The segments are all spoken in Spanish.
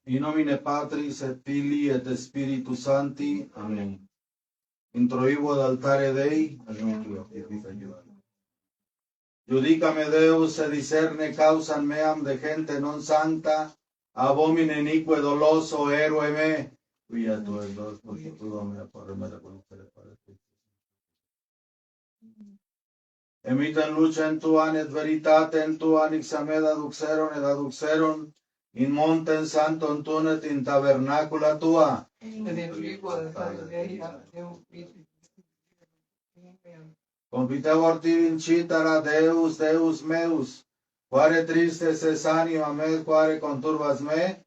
In nomine Patris et Filii et Spiritus Sancti. Amen. Introibo ad altare Dei. Judicame Deus et discerne causam meam de gente non sancta, abomine inique doloso eroe me. Quia tu et dos, porque tu Domine por remeda conoscere pare. Emitem lucem tuam et veritatem tuam ixamed aduxeron et aduxeron in montem santum tuum et in tabernacula tua. Confitevor tibi incitara Deus, Deus meus, quare tristes es anima me, quare conturbas me,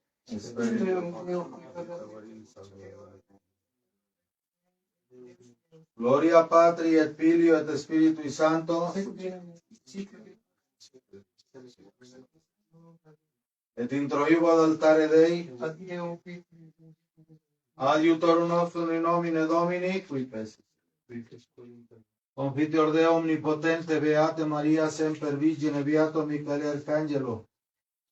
Gloria Patri et Filio et Spiritui Sancto, et introibo ad altare Dei, adiutorum nostrum in nomine Domini, qui pesis. Confiteor Deo omnipotente, Beate Maria semper Virgine, Beato Michael Arcangelo,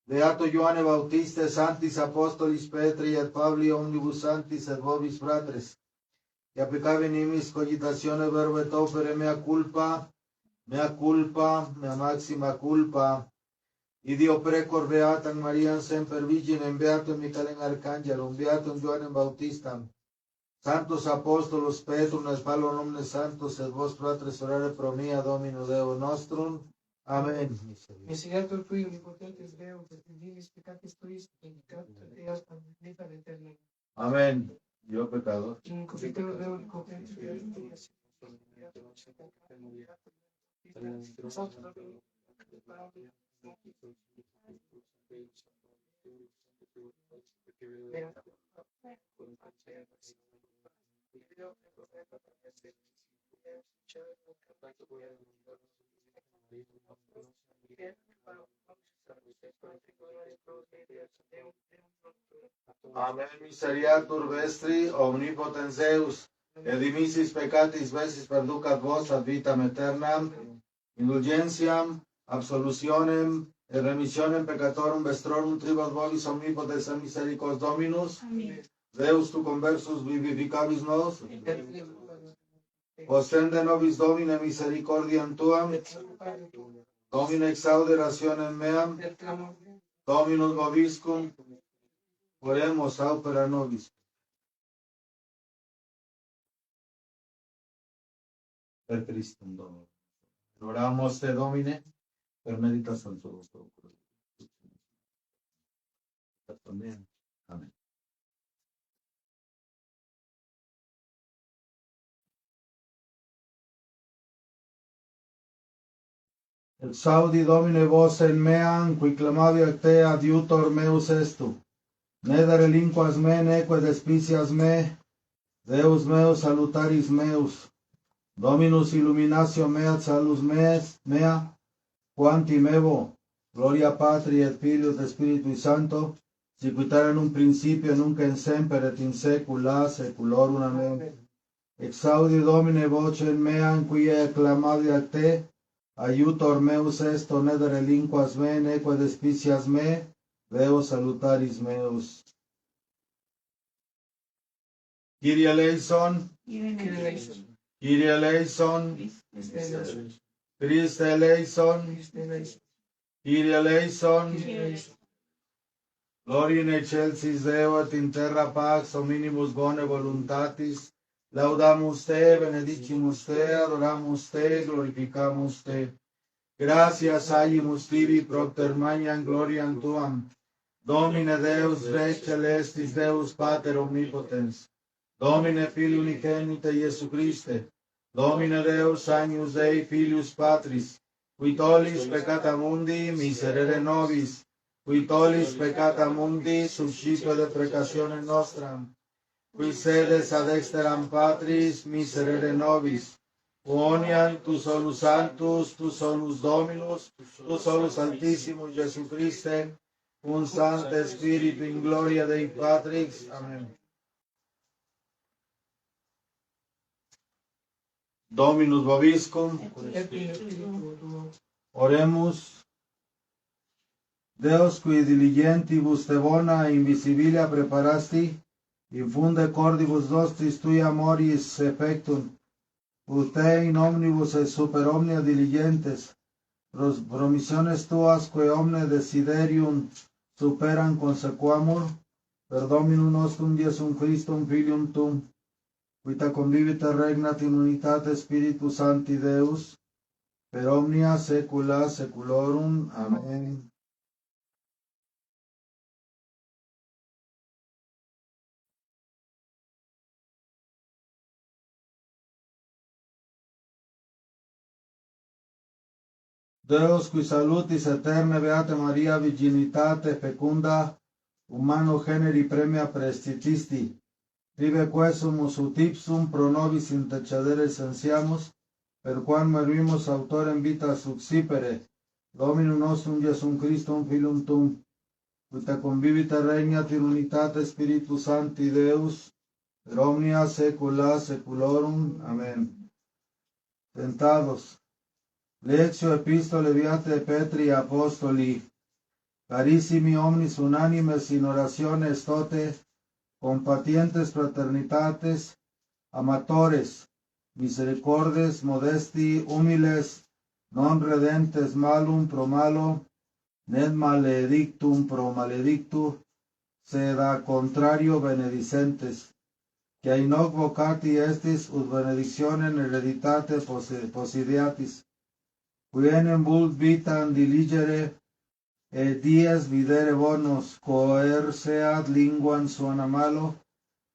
Beato Ioanne Bautiste, Sanctis Apostolis Petri et Pabli omnibus sanctis et vobis fratres, que peccavi nimis cogitatione verbo et opere mea culpa, mea maxima culpa, Idio precor Beatam Mariam semper Virginem, Beatum Michaelem Arcangelum, Beatum Ioannem Bautistam, Santos Apostolos Petrum et Paulo omnes santos et vos fratres orare pro mia Domino Deo nostrum. Amen. Misericordia tui omnipotentes Deus, et divis peccatis tuis, peccatus eas vita eterna. Amen. Yo pecador. Confiteor Deo omnipotentes Deus, Amen. Miseriatur vestri omnipotens Deus, et dimissis peccatis vestis perducat vos ad vitam aeternam, indulgentiam, absolutionem, et remissionem peccatorum vestrorum tribus vobis omnipotens et misericors Dominus. Amen. Deus tu conversus vivificabis nos, ostende nobis Domine misericordiam tuam, Domine exaude rationem meam, Dominus vobiscum, oremos aupera nobis. Per Christum Domine. Oramos te Domine, per meditazione tua vostra. Amén. Exaudi Domine vos en meam, qui clamavi a te adiutor meus estu. Ne relinquas me, neque despicias me, Deus meus salutaris meus. Dominus illuminatio mea salus mea, quanti mevo, gloria Patri et Filio et Spiritui Sancto, sicuitar in un principio, nunc in semper et in saecula saeculorum. Amen. Exaudi Domine vocem meam, qui acclamavi a te, aiutor meus est, ne relinquas me, neque despicias me, Deus salutaris meus. Kyrie eleison, Kyrie eleison, Christe eleison, Kyrie eleison, Gloria in excelsis Deo et in terra pax hominibus bone voluntatis, laudamus te, benedicimus te, adoramus te, glorificamus te. Gratias agimus tibi propter magnam gloriam tuam, Domine Deus Rei celestis, Deus Pater omnipotens, Domine Filii unigenite Iesu Christe, Domine Deus Agnus Dei Filius Patris, qui tollis peccata mundi, miserere nobis, qui tollis peccata mundi, suscito deprecatione nostram, qui sedes ad exteram Patris, miserere nobis, quoniam tu solus sanctus, tu solus Dominus, tu solus Altissimus Iesu Christe, un Sancte Spiritu in gloria Dei Patrix. Amen. Dominus vobiscum. Oremus. Deus qui diligentibus te bona invisibilia preparasti, infunde cordibus nostris tui amoris effectum, ut te in omnibus et super omnia diligentes, promissiones tuas quae omne desiderium superan consequamur, per Dominum nostrum Iesum Christum Filium Tum, vita convivit et regnat in unitate Spiritus Sancti Deus, per omnia saecula saeculorum. Amen. Deus qui salutis aeterne beata Maria virginitate fecunda, humano generi premia prestitisti, vive quesumus ut ipsum pro nobis intercedere sensiamus, per quam meruimus autorem vita succipere, Dominum nostrum Iesum Christum Filium Tum, vita convivit et regnat in unitate Spiritus Sancti Deus, per omnia saecula saeculorum. Amen. Tentados. Lectio epistole Beatae Petri Apostoli, carissimi omnis unanimes in orationes tote, compatientes fraternitates, amatores, misericordes, modesti, humiles, non redentes malum pro malo, ned maledictum pro maledictu, sed a contrario benedicentes, que in hoc vocati estis ut benedictionem hereditate possideatis, qui enim vult vitam diligere, et dies videre bonus, coerceat linguam suana malo,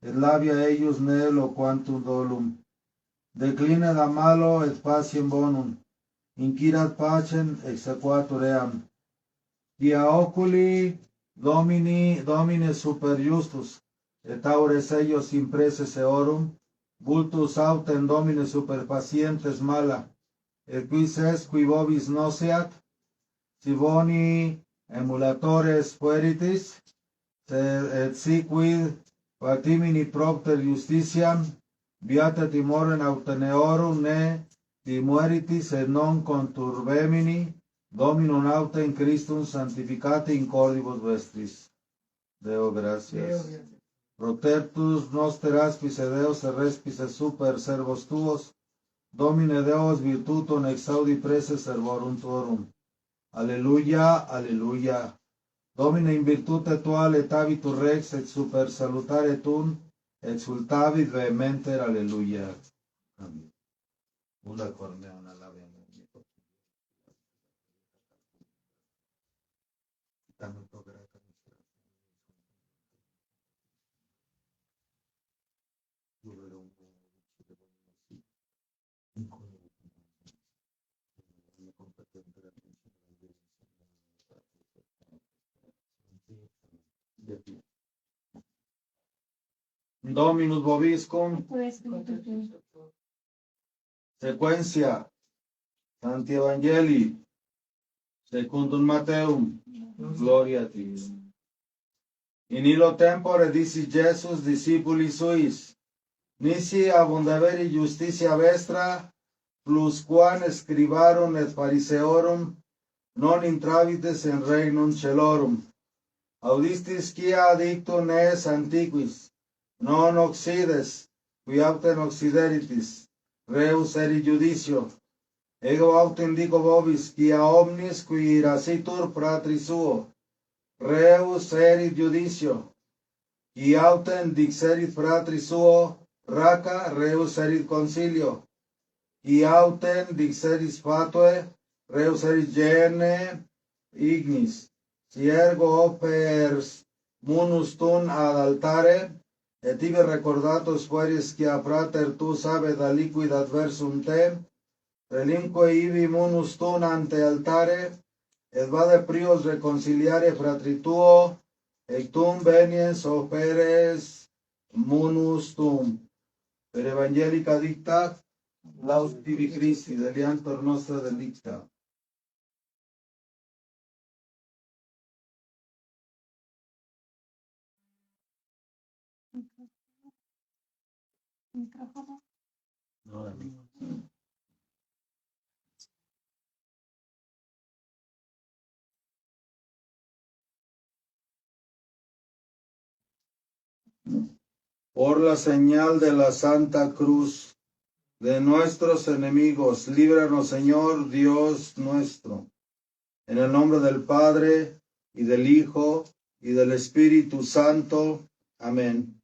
et labia eius ne loquantum dolum. Decline da malo et paciem bonum, incidat pacem exequatur eam. Quia oculi Domine super justus, et aures eios impresses eorum, vultus autem Domine super pacientes mala, et quis est qui vobis noceat, si boni emulatores pueritis, et si quid fatimini propter justitiam, beata timorem auteneorum ne timueritis et non conturbemini, Dominum autem Christum sanctificate in cordibus vestris. Deo gracias. Protertus noster aspis et Deus et respis et super servos tuos, Domine Deus virtutum exaudi prece servorum tuorum. Alleluia, alleluia. Domine in virtute tua letavitur rex et super salutare tum, exultavit vehementer, alleluia. Amen. Ulla cornea una labia. Dominus vobiscum. Sequencia. Sancti Evangelii secundum Mateum. Gloria a ti. In illo tempore dicis Jesus discipulis suis, nisi abundaveri justitia vestra, plus quam scribarum et Phariseorum non intravites in regnum celorum. Audistis quia dictum es antiquis, non occides, qui autem occideritis, reus erit judicio. Ego autem dico vobis, quia omnis qui irasitur fratri suo, reus erit judicio. Qui autem dixerit fratri suo, raca, reus erit concilio. Qui autem dixerit fatue, reus erit gene ignis. Si ergo opers munus tum ad altare, et ibi recordatus fueris quia frater tu sabet aliquid adversum te, relinque ibi munus tum ante altare, et vade prius reconciliare fratri tuo, et tum veniens operes munus tum. Per evangelica dicta, laus tibi Christi, deliantor nostra delicta. No, Por la señal de la Santa Cruz de nuestros enemigos, líbranos, Señor Dios nuestro. En el nombre del Padre, y del Hijo, y del Espíritu Santo. Amén.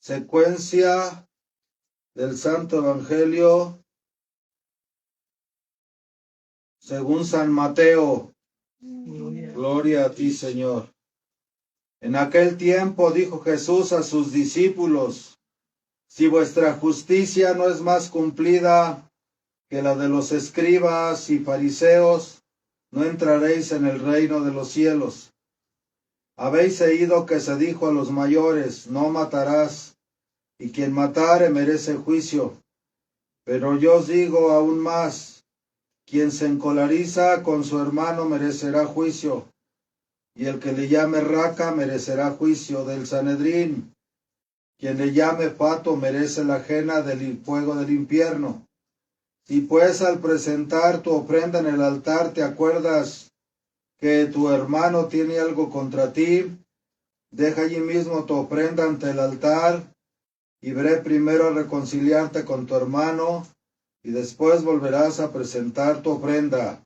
Secuencia del Santo Evangelio según San Mateo. Gloria a ti, Señor. En aquel tiempo dijo Jesús a sus discípulos: si vuestra justicia no es más cumplida que la de los escribas y fariseos, no entraréis en el reino de los cielos. Habéis oído que se dijo a los mayores: no matarás, y quien matare merece juicio. Pero yo os digo aún más: quien se encoleriza con su hermano merecerá juicio, y el que le llame raca merecerá juicio del Sanedrín. Quien le llame fato merece la ajena del fuego del infierno. Si pues al presentar tu ofrenda en el altar te acuerdas que tu hermano tiene algo contra ti, deja allí mismo tu ofrenda ante el altar, y veré primero a reconciliarte con tu hermano, y después volverás a presentar tu ofrenda.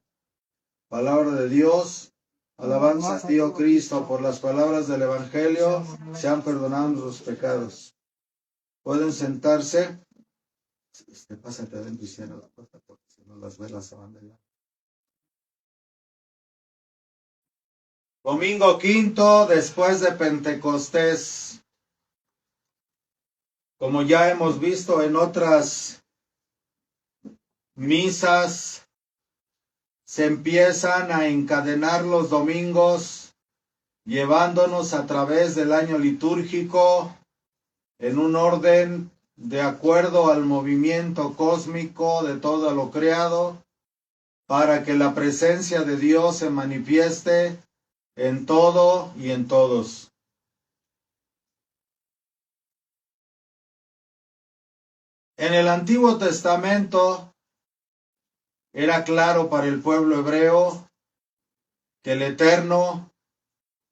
Palabra de Dios. Alabanza a ti, oh Cristo. Por las palabras del Evangelio sean perdonados los pecados. Pueden sentarse. Pásate adentro y cierra la puerta, porque si no las velas se van de lado. Domingo quinto después de Pentecostés. Como ya hemos visto en otras misas, se empiezan a encadenar los domingos, llevándonos a través del año litúrgico en un orden de acuerdo al movimiento cósmico de todo lo creado, para que la presencia de Dios se manifieste en todo y en todos. En el Antiguo Testamento era claro para el pueblo hebreo que el Eterno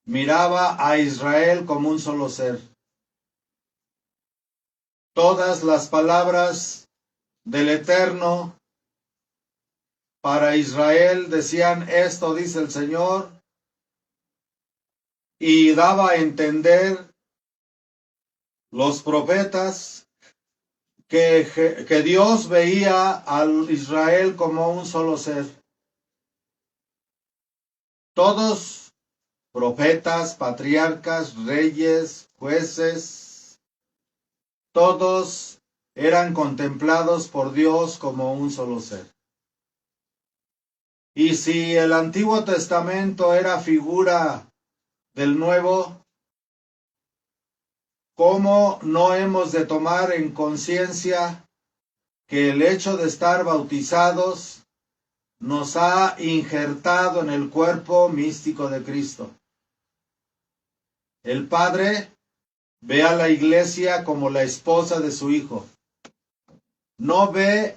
miraba a Israel como un solo ser. Todas las palabras del Eterno para Israel decían: esto dice el Señor, y daba a entender los profetas que Dios veía al Israel como un solo ser. Todos, profetas, patriarcas, reyes, jueces, todos eran contemplados por Dios como un solo ser. Y si el Antiguo Testamento era figura del Nuevo, ¿cómo no hemos de tomar en conciencia que el hecho de estar bautizados nos ha injertado en el cuerpo místico de Cristo? El Padre ve a la Iglesia como la esposa de su Hijo. No ve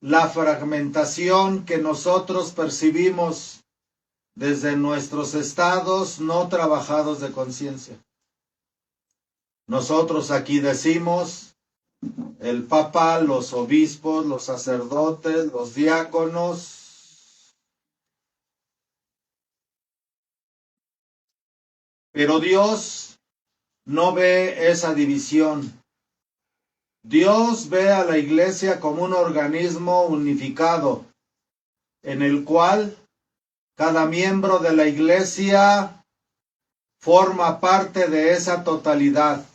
la fragmentación que nosotros percibimos desde nuestros estados no trabajados de conciencia. Nosotros aquí decimos: el Papa, los obispos, los sacerdotes, los diáconos. Pero Dios no ve esa división. Dios ve a la Iglesia como un organismo unificado, en el cual cada miembro de la Iglesia forma parte de esa totalidad.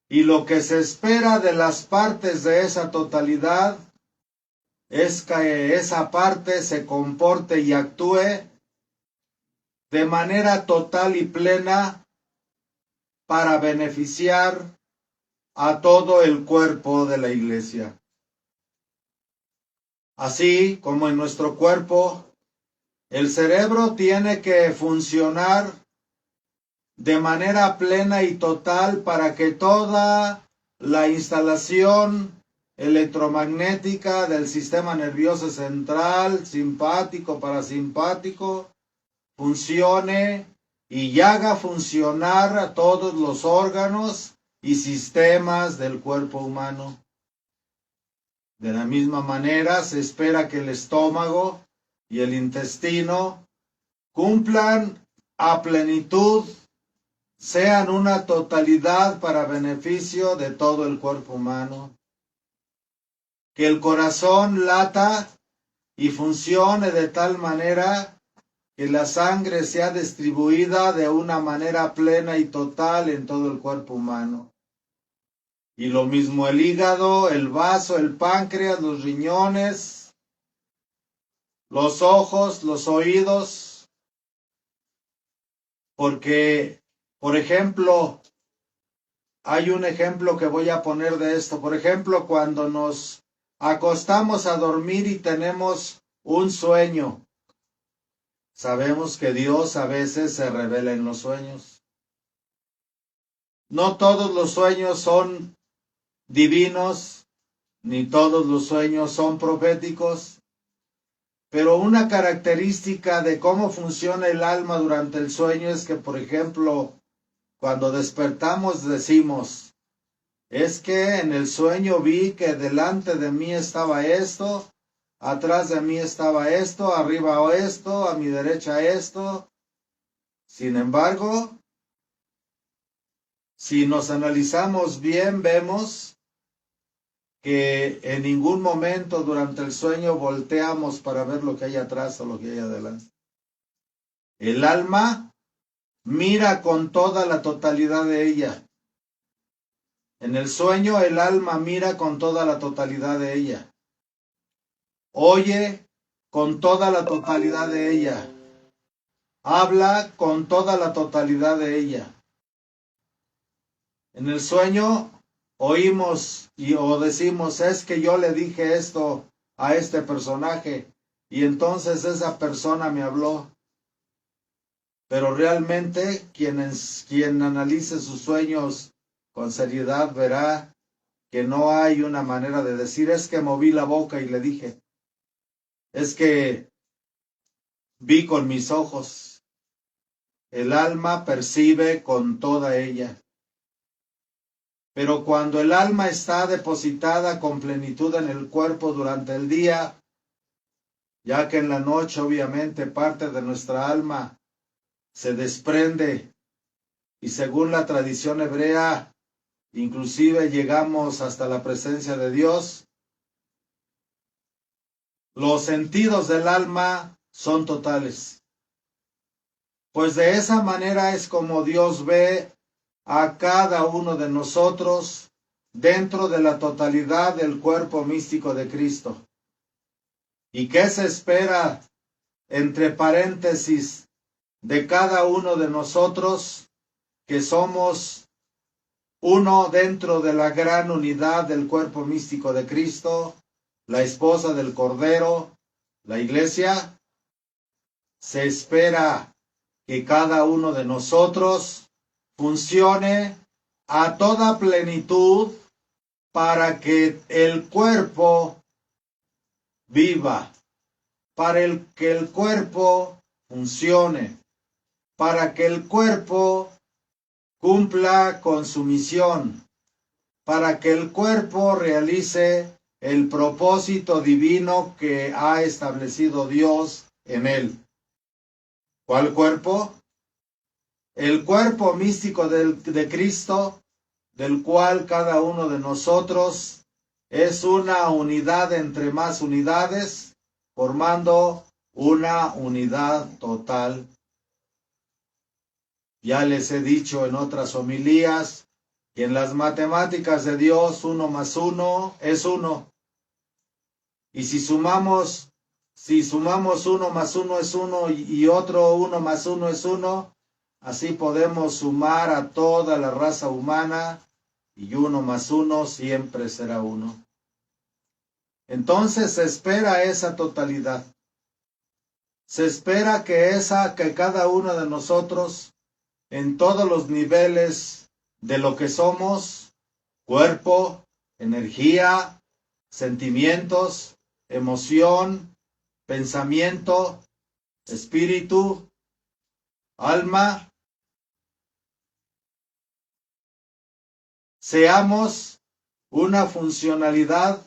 Y lo que se espera de las partes de esa totalidad es que esa parte se comporte y actúe de manera total y plena para beneficiar a todo el cuerpo de la Iglesia. Así como en nuestro cuerpo, el cerebro tiene que funcionar de manera plena y total para que toda la instalación electromagnética del sistema nervioso central, simpático, parasimpático, funcione y haga funcionar a todos los órganos y sistemas del cuerpo humano. De la misma manera, se espera que el estómago y el intestino cumplan a plenitud, sean una totalidad para beneficio de todo el cuerpo humano. Que el corazón lata y funcione de tal manera que la sangre sea distribuida de una manera plena y total en todo el cuerpo humano. Y lo mismo el hígado, el vaso, el páncreas, los riñones, los ojos, los oídos. Porque, por ejemplo, hay un ejemplo que voy a poner de esto. Por ejemplo, cuando nos acostamos a dormir y tenemos un sueño, sabemos que Dios a veces se revela en los sueños. No todos los sueños son divinos, ni todos los sueños son proféticos, pero una característica de cómo funciona el alma durante el sueño es que, por ejemplo, cuando despertamos decimos, es que en el sueño vi que delante de mí estaba esto, atrás de mí estaba esto, arriba esto, a mi derecha esto. Sin embargo, si nos analizamos bien, vemos que en ningún momento durante el sueño volteamos para ver lo que hay atrás o lo que hay adelante. El alma mira con toda la totalidad de ella. En el sueño el alma mira con toda la totalidad de ella. Oye con toda la totalidad de ella. Habla con toda la totalidad de ella. En el sueño oímos o decimos, es que yo le dije esto a este personaje y entonces esa persona me habló. Pero realmente quien analice sus sueños con seriedad verá que no hay una manera de decir, es que moví la boca y le dije, es que vi con mis ojos. El alma percibe con toda ella. Pero cuando el alma está depositada con plenitud en el cuerpo durante el día, ya que en la noche obviamente parte de nuestra alma se desprende y según la tradición hebrea, inclusive llegamos hasta la presencia de Dios, los sentidos del alma son totales. Pues de esa manera es como Dios ve a cada uno de nosotros dentro de la totalidad del cuerpo místico de Cristo. ¿Y qué se espera, entre paréntesis, de cada uno de nosotros que somos uno dentro de la gran unidad del cuerpo místico de Cristo, la esposa del Cordero, la Iglesia? Se espera que cada uno de nosotros funcione a toda plenitud para que el cuerpo viva, para que el cuerpo funcione, para que el cuerpo cumpla con su misión, para que el cuerpo realice el propósito divino que ha establecido Dios en él. ¿Cuál cuerpo? El cuerpo místico de Cristo, del cual cada uno de nosotros es una unidad entre más unidades, formando una unidad total. Ya les he dicho en otras homilías que en las matemáticas de Dios 1 más 1 es 1. Y si sumamos 1 más 1 es 1 y otro 1 más 1 es 1, así podemos sumar a toda la raza humana y 1 más 1 siempre será 1. Entonces se espera esa totalidad. Se espera que cada uno de nosotros en todos los niveles de lo que somos, cuerpo, energía, sentimientos, emoción, pensamiento, espíritu, alma, seamos una funcionalidad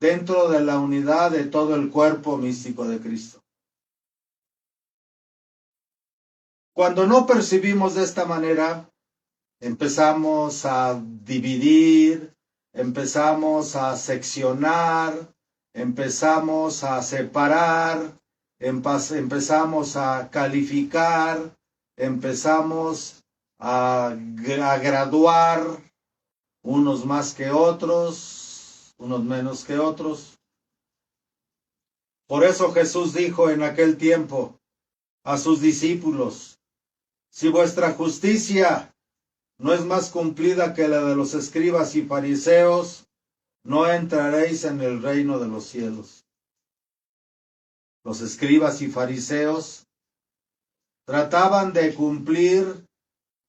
dentro de la unidad de todo el cuerpo místico de Cristo. Cuando no percibimos de esta manera, empezamos a dividir, empezamos a seccionar, empezamos a separar, empezamos a calificar, empezamos a graduar, unos más que otros, unos menos que otros. Por eso Jesús dijo en aquel tiempo a sus discípulos: si vuestra justicia no es más cumplida que la de los escribas y fariseos, no entraréis en el reino de los cielos. Los escribas y fariseos trataban de cumplir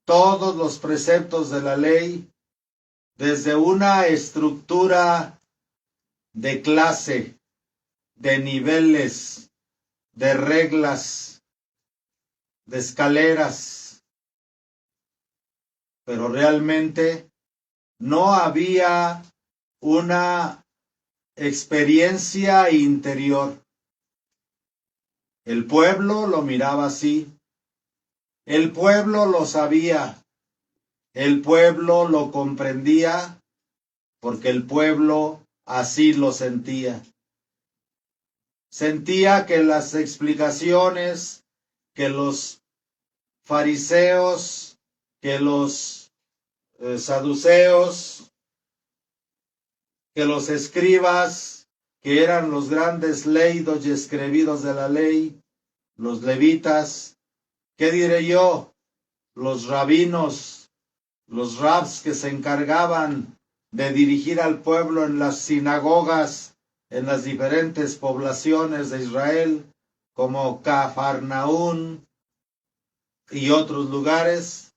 todos los preceptos de la ley desde una estructura de clase, de niveles, de reglas, de escaleras, pero realmente no había una experiencia interior. El pueblo lo miraba así, el pueblo lo sabía, el pueblo lo comprendía, porque el pueblo así lo sentía. Sentía que las explicaciones que los fariseos, que los saduceos, que los escribas, que eran los grandes leídos y escribidos de la ley, los levitas, ¿qué diré yo? Los rabinos, los rabs que se encargaban de dirigir al pueblo en las sinagogas, en las diferentes poblaciones de Israel, como Cafarnaún y otros lugares,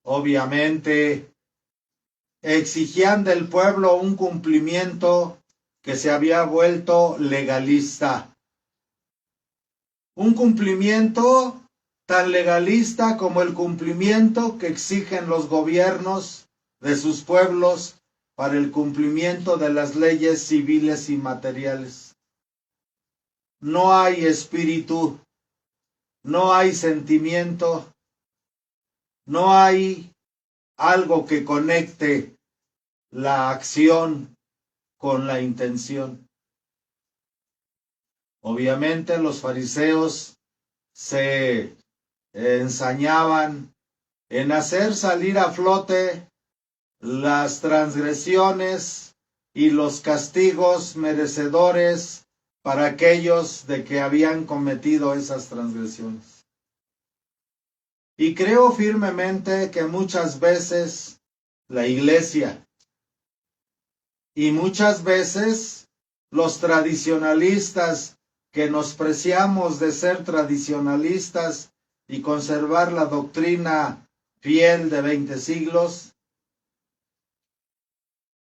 obviamente exigían del pueblo un cumplimiento que se había vuelto legalista. Un cumplimiento tan legalista como el cumplimiento que exigen los gobiernos de sus pueblos para el cumplimiento de las leyes civiles y materiales. No hay espíritu, no hay sentimiento, no hay algo que conecte la acción con la intención. Obviamente los fariseos se ensañaban en hacer salir a flote las transgresiones y los castigos merecedores para aquellos de que habían cometido esas transgresiones. Y creo firmemente que muchas veces la Iglesia y muchas veces los tradicionalistas que nos preciamos de ser tradicionalistas y conservar la doctrina fiel de 20 siglos,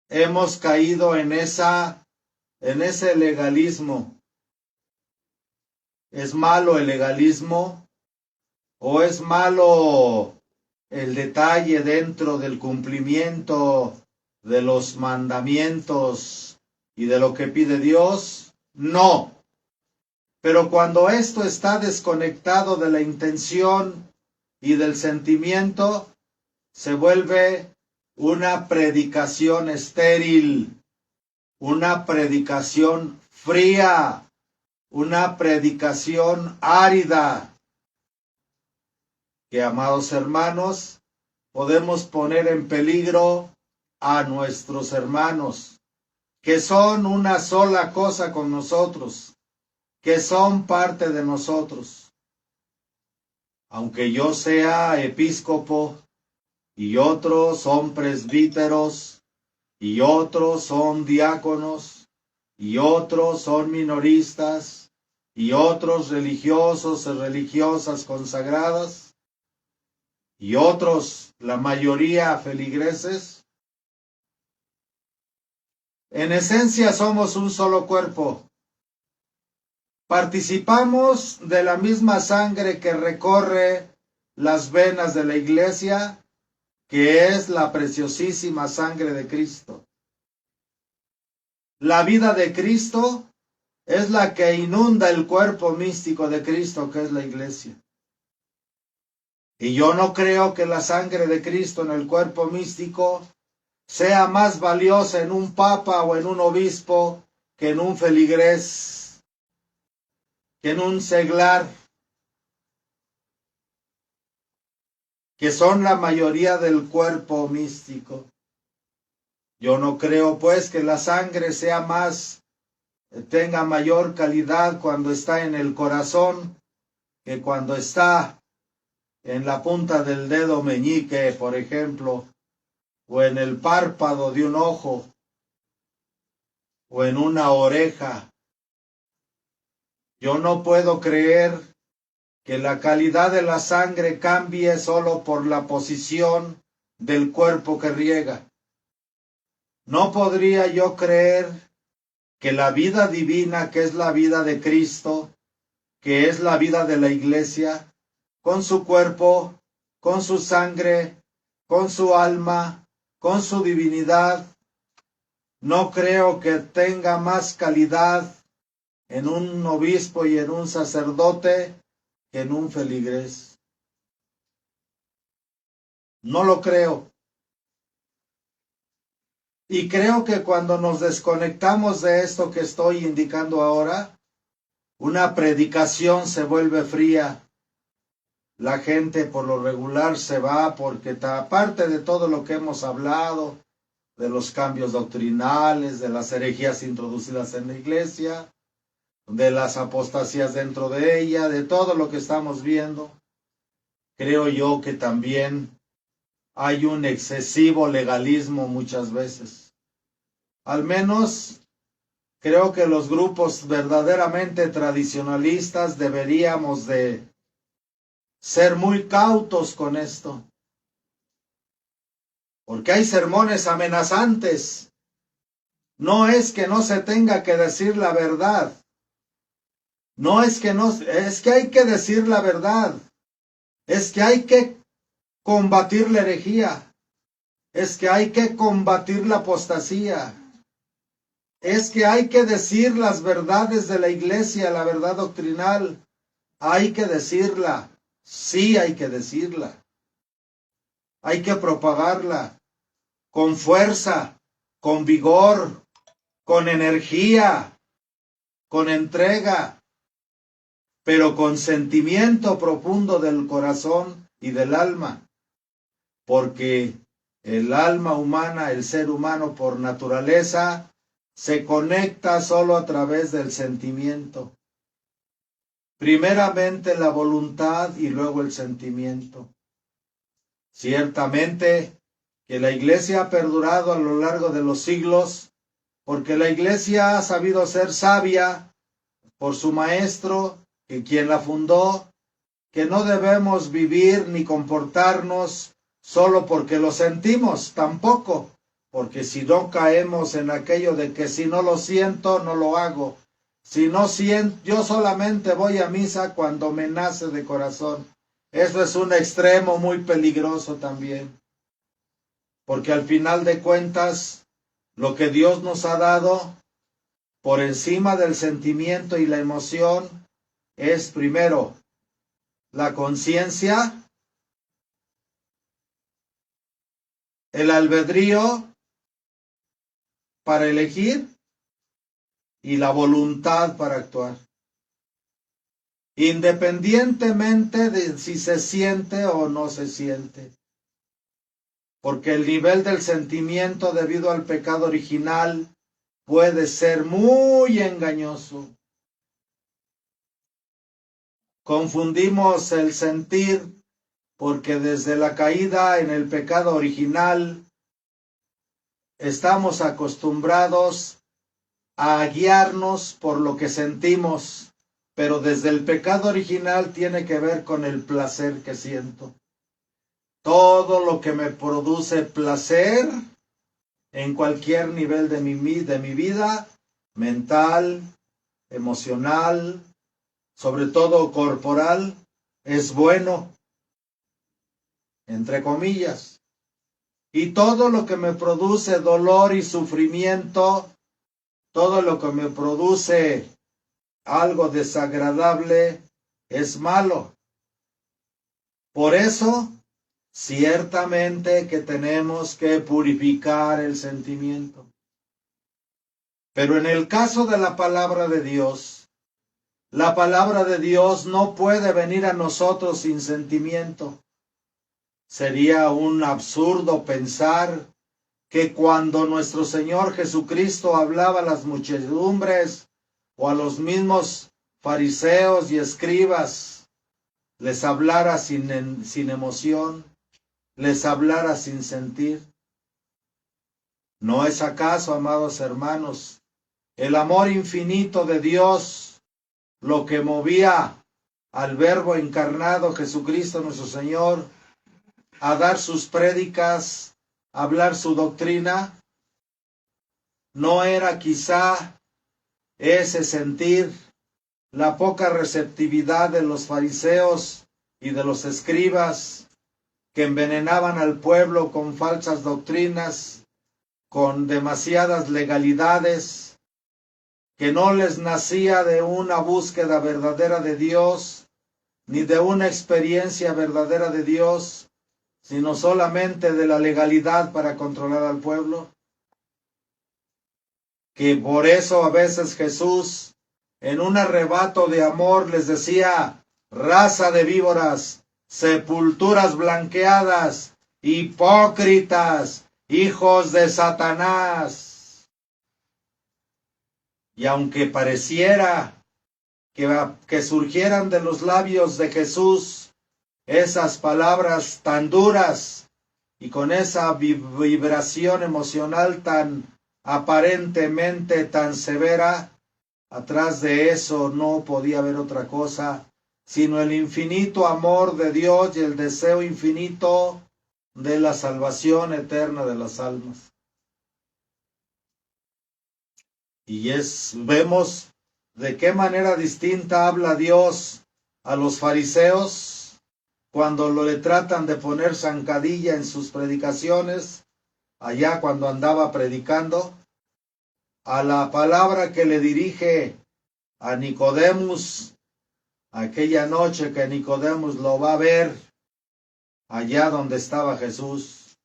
hemos caído en ese legalismo. ¿Es malo el legalismo? ¿O es malo el detalle dentro del cumplimiento de los mandamientos y de lo que pide Dios? No. Pero cuando esto está desconectado de la intención y del sentimiento, se vuelve una predicación estéril, una predicación fría, una predicación árida, que, amados hermanos, podemos poner en peligro a nuestros hermanos, que son una sola cosa con nosotros, que son parte de nosotros. Aunque yo sea episcopo, y otros son presbíteros, y otros son diáconos, y otros son minoristas, y otros religiosos y religiosas consagradas, y otros, la mayoría, feligreses. En esencia somos un solo cuerpo. Participamos de la misma sangre que recorre las venas de la Iglesia que es la preciosísima sangre de Cristo. La vida de Cristo es la que inunda el cuerpo místico de Cristo, que es la iglesia. Y yo no creo que la sangre de Cristo en el cuerpo místico sea más valiosa en un papa o en un obispo que en un feligrés, que en un seglar, que son la mayoría del cuerpo místico. Yo no creo pues que la sangre tenga mayor calidad cuando está en el corazón que cuando está en la punta del dedo meñique, por ejemplo, o en el párpado de un ojo, o en una oreja. Yo no puedo creer que la calidad de la sangre cambie solo por la posición del cuerpo que riega. No podría yo creer que la vida divina, que es la vida de Cristo, que es la vida de la iglesia, con su cuerpo, con su sangre, con su alma, con su divinidad, no creo que tenga más calidad en un obispo y en un sacerdote que en un feligrés. No lo creo. Y creo que cuando nos desconectamos de esto que estoy indicando ahora, una predicación se vuelve fría. La gente por lo regular se va porque aparte de todo lo que hemos hablado, de los cambios doctrinales, de las herejías introducidas en la iglesia, de las apostasías dentro de ella, de todo lo que estamos viendo, creo yo que también hay un excesivo legalismo muchas veces. Al menos creo que los grupos verdaderamente tradicionalistas deberíamos de ser muy cautos con esto, porque hay sermones amenazantes. No es que no se tenga que decir la verdad, es que hay que decir la verdad, es que hay que combatir la herejía, es que hay que combatir la apostasía, es que hay que decir las verdades de la iglesia, la verdad doctrinal, hay que decirla, sí hay que decirla, hay que propagarla con fuerza, con vigor, con energía, con entrega, pero con sentimiento profundo del corazón y del alma, porque el alma humana, el ser humano por naturaleza, se conecta solo a través del sentimiento. Primeramente la voluntad y luego el sentimiento. Ciertamente que la iglesia ha perdurado a lo largo de los siglos, porque la iglesia ha sabido ser sabia por su maestro, que quien la fundó, que no debemos vivir ni comportarnos solo porque lo sentimos, tampoco, porque si no caemos en aquello de que si no lo siento, no lo hago. Si no siento, yo solamente voy a misa cuando me nace de corazón. Eso es un extremo muy peligroso también, porque al final de cuentas, lo que Dios nos ha dado, por encima del sentimiento y la emoción, es primero la conciencia, el albedrío para elegir y la voluntad para actuar, independientemente de si se siente o no se siente, porque el nivel del sentimiento debido al pecado original puede ser muy engañoso. Confundimos el sentir porque desde la caída en el pecado original estamos acostumbrados a guiarnos por lo que sentimos, pero desde el pecado original tiene que ver con el placer que siento. Todo lo que me produce placer en cualquier nivel de mi vida, mental, emocional, sobre todo corporal, es bueno, entre comillas. Y todo lo que me produce dolor y sufrimiento, todo lo que me produce algo desagradable, es malo. Por eso, ciertamente que tenemos que purificar el sentimiento. Pero en el caso de la palabra de Dios, la palabra de Dios no puede venir a nosotros sin sentimiento. Sería un absurdo pensar que cuando nuestro Señor Jesucristo hablaba a las muchedumbres o a los mismos fariseos y escribas, les hablara sin emoción, les hablara sin sentir. ¿No es acaso, amados hermanos, el amor infinito de Dios lo que movía al Verbo encarnado Jesucristo nuestro Señor a dar sus prédicas, a hablar su doctrina? ¿No era quizá ese sentir la poca receptividad de los fariseos y de los escribas que envenenaban al pueblo con falsas doctrinas, con demasiadas legalidades, que no les nacía de una búsqueda verdadera de Dios, ni de una experiencia verdadera de Dios, sino solamente de la legalidad para controlar al pueblo? Que por eso a veces Jesús, en un arrebato de amor, les decía: raza de víboras, sepulturas blanqueadas, hipócritas, hijos de Satanás. Y aunque pareciera que surgieran de los labios de Jesús esas palabras tan duras y con esa vibración emocional tan aparentemente tan severa, atrás de eso no podía haber otra cosa sino el infinito amor de Dios y el deseo infinito de la salvación eterna de las almas. Y vemos de qué manera distinta habla Dios a los fariseos cuando le tratan de poner zancadilla en sus predicaciones, allá cuando andaba predicando, a la palabra que le dirige a Nicodemus, aquella noche que Nicodemus lo va a ver allá donde estaba Jesús.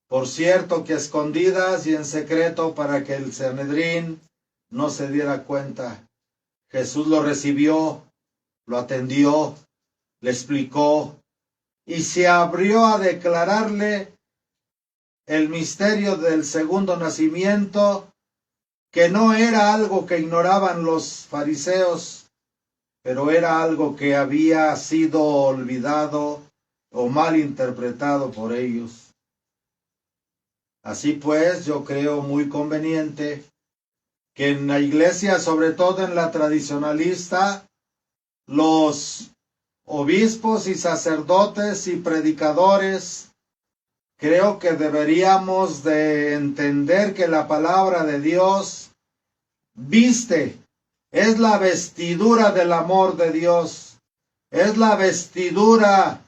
Por cierto que a escondidas y en secreto para que el Sanedrín no se diera cuenta. Jesús lo recibió, lo atendió, le explicó y se abrió a declararle el misterio del segundo nacimiento, que no era algo que ignoraban los fariseos, pero era algo que había sido olvidado o mal interpretado por ellos. Así pues, yo creo muy conveniente que en la iglesia, sobre todo en la tradicionalista, los obispos y sacerdotes y predicadores, creo que deberíamos de entender que la palabra de Dios es la vestidura del amor de Dios, es la vestidura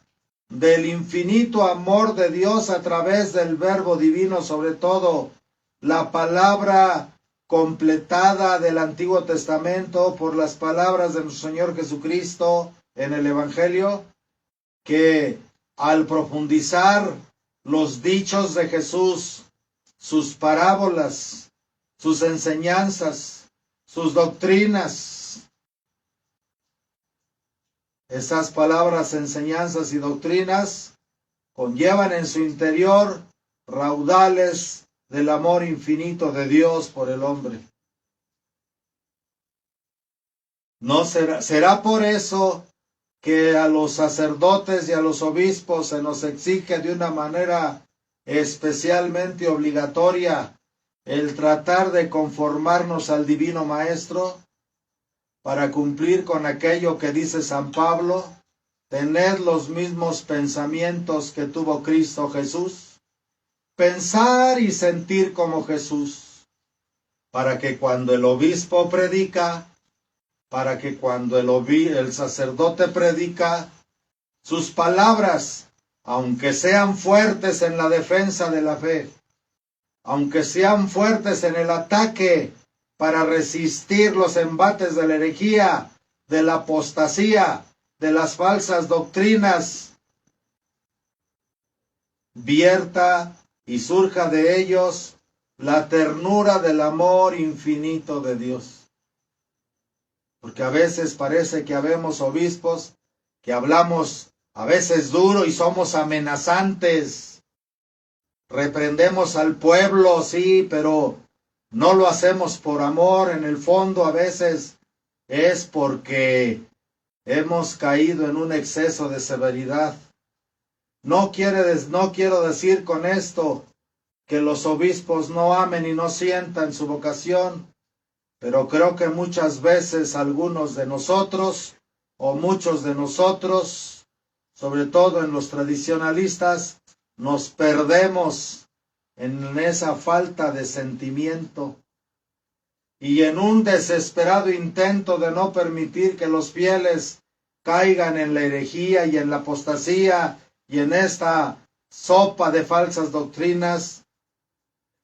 del infinito amor de Dios a través del Verbo divino, sobre todo la palabra completada del Antiguo Testamento por las palabras de nuestro Señor Jesucristo en el Evangelio, que al profundizar los dichos de Jesús, sus parábolas, sus enseñanzas, sus doctrinas, esas palabras, enseñanzas y doctrinas conllevan en su interior raudales del amor infinito de Dios por el hombre. No será por eso que a los sacerdotes y a los obispos se nos exige de una manera especialmente obligatoria el tratar de conformarnos al Divino Maestro para cumplir con aquello que dice San Pablo: tened los mismos pensamientos que tuvo Cristo Jesús, pensar y sentir como Jesús, para que cuando el obispo predica, para que cuando el sacerdote predica, sus palabras, aunque sean fuertes en la defensa de la fe, aunque sean fuertes en el ataque para resistir los embates de la herejía, de la apostasía, de las falsas doctrinas, vierta y surja de ellos la ternura del amor infinito de Dios. Porque a veces parece que habemos obispos que hablamos a veces duro y somos amenazantes. Reprendemos al pueblo, sí, pero no lo hacemos por amor. En el fondo a veces es porque hemos caído en un exceso de severidad. No quiero decir con esto que los obispos no amen y no sientan su vocación, pero creo que muchas veces algunos de nosotros, o muchos de nosotros, sobre todo en los tradicionalistas, nos perdemos en esa falta de sentimiento y en un desesperado intento de no permitir que los fieles caigan en la herejía y en la apostasía y en esta sopa de falsas doctrinas,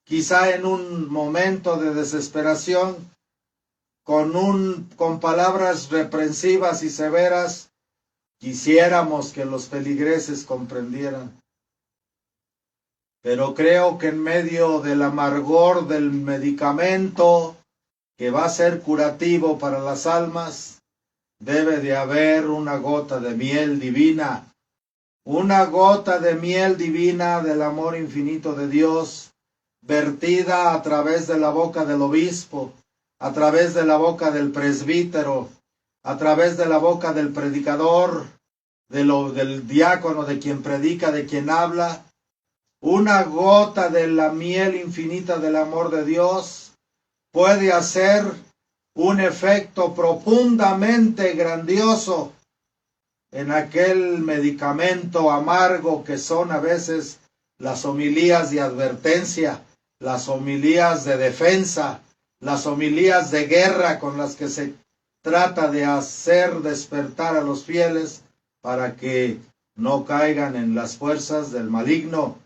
quizá en un momento de desesperación, con palabras reprensivas y severas, quisiéramos que los feligreses comprendieran. Pero creo que en medio del amargor del medicamento que va a ser curativo para las almas, debe de haber una gota de miel divina, una gota de miel divina del amor infinito de Dios, vertida a través de la boca del obispo, a través de la boca del presbítero, a través de la boca del predicador, del diácono, de quien predica, de quien habla, una gota de la miel infinita del amor de Dios puede hacer un efecto profundamente grandioso en aquel medicamento amargo que son a veces las homilías de advertencia, las homilías de defensa, las homilías de guerra con las que se trata de hacer despertar a los fieles para que no caigan en las fuerzas del maligno,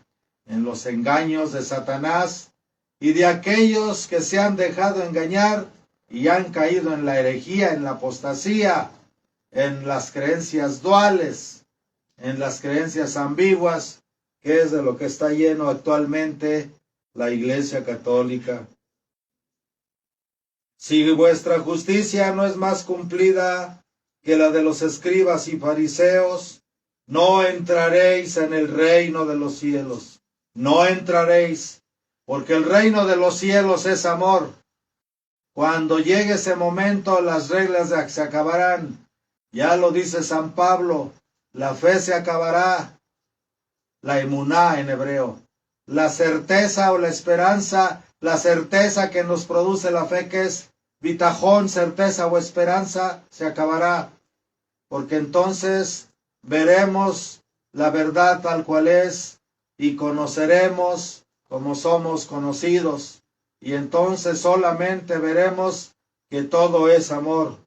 en los engaños de Satanás y de aquellos que se han dejado engañar y han caído en la herejía, en la apostasía, en las creencias duales, en las creencias ambiguas, que es de lo que está lleno actualmente la Iglesia Católica. Si vuestra justicia no es más cumplida que la de los escribas y fariseos, no entraréis en el reino de los cielos. No entraréis, porque el reino de los cielos es amor. Cuando llegue ese momento, las reglas se acabarán. Ya lo dice San Pablo, la fe se acabará, la emuná en hebreo. La certeza o la esperanza, la certeza que nos produce la fe, que es bitajón, certeza o esperanza, se acabará. Porque entonces veremos la verdad tal cual es y conoceremos como somos conocidos. Y entonces solamente veremos que todo es amor.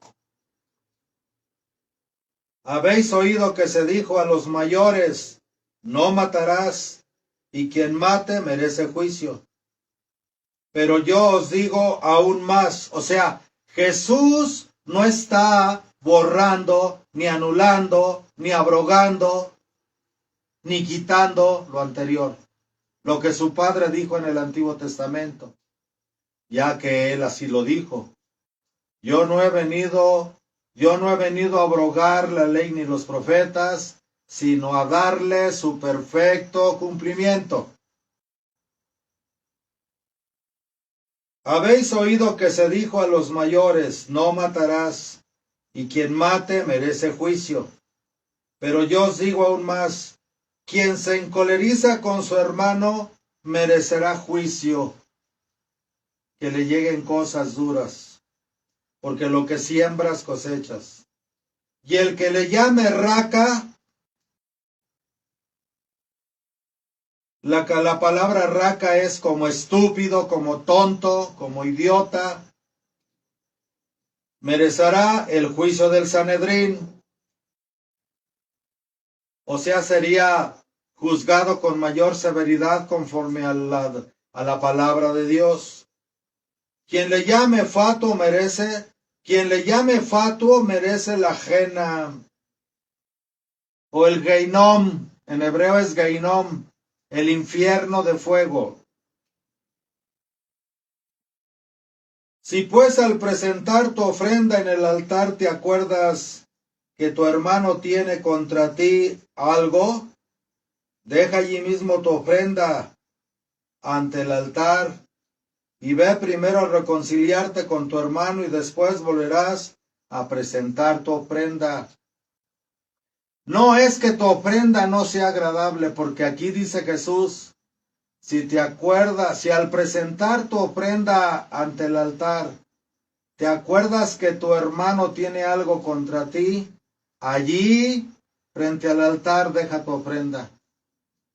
Habéis oído que se dijo a los mayores, no matarás, y quien mate merece juicio. Pero yo os digo aún más, o sea, Jesús no está borrando, ni anulando, ni abrogando, ni quitando lo anterior, lo que su Padre dijo en el Antiguo Testamento, ya que Él así lo dijo. Yo no he venido a abrogar la ley ni los profetas, sino a darle su perfecto cumplimiento. Habéis oído que se dijo a los mayores, no matarás, y quien mate merece juicio. Pero yo os digo aún más, quien se encoleriza con su hermano merecerá juicio, que le lleguen cosas duras, porque lo que siembras cosechas. Y el que le llame raca, la palabra raca es como estúpido, como tonto, como idiota, merecerá el juicio del Sanedrín. O sea, sería juzgado con mayor severidad conforme a la palabra de Dios. Quien le llame fatuo merece la jena o el Geinom, en hebreo es Geinom, el infierno de fuego. Si pues al presentar tu ofrenda en el altar te acuerdas que tu hermano tiene contra ti algo, deja allí mismo tu ofrenda ante el altar y ve primero a reconciliarte con tu hermano y después volverás a presentar tu ofrenda. No es que tu ofrenda no sea agradable, porque aquí dice Jesús, si al presentar tu ofrenda ante el altar, te acuerdas que tu hermano tiene algo contra ti, allí, frente al altar, deja tu ofrenda.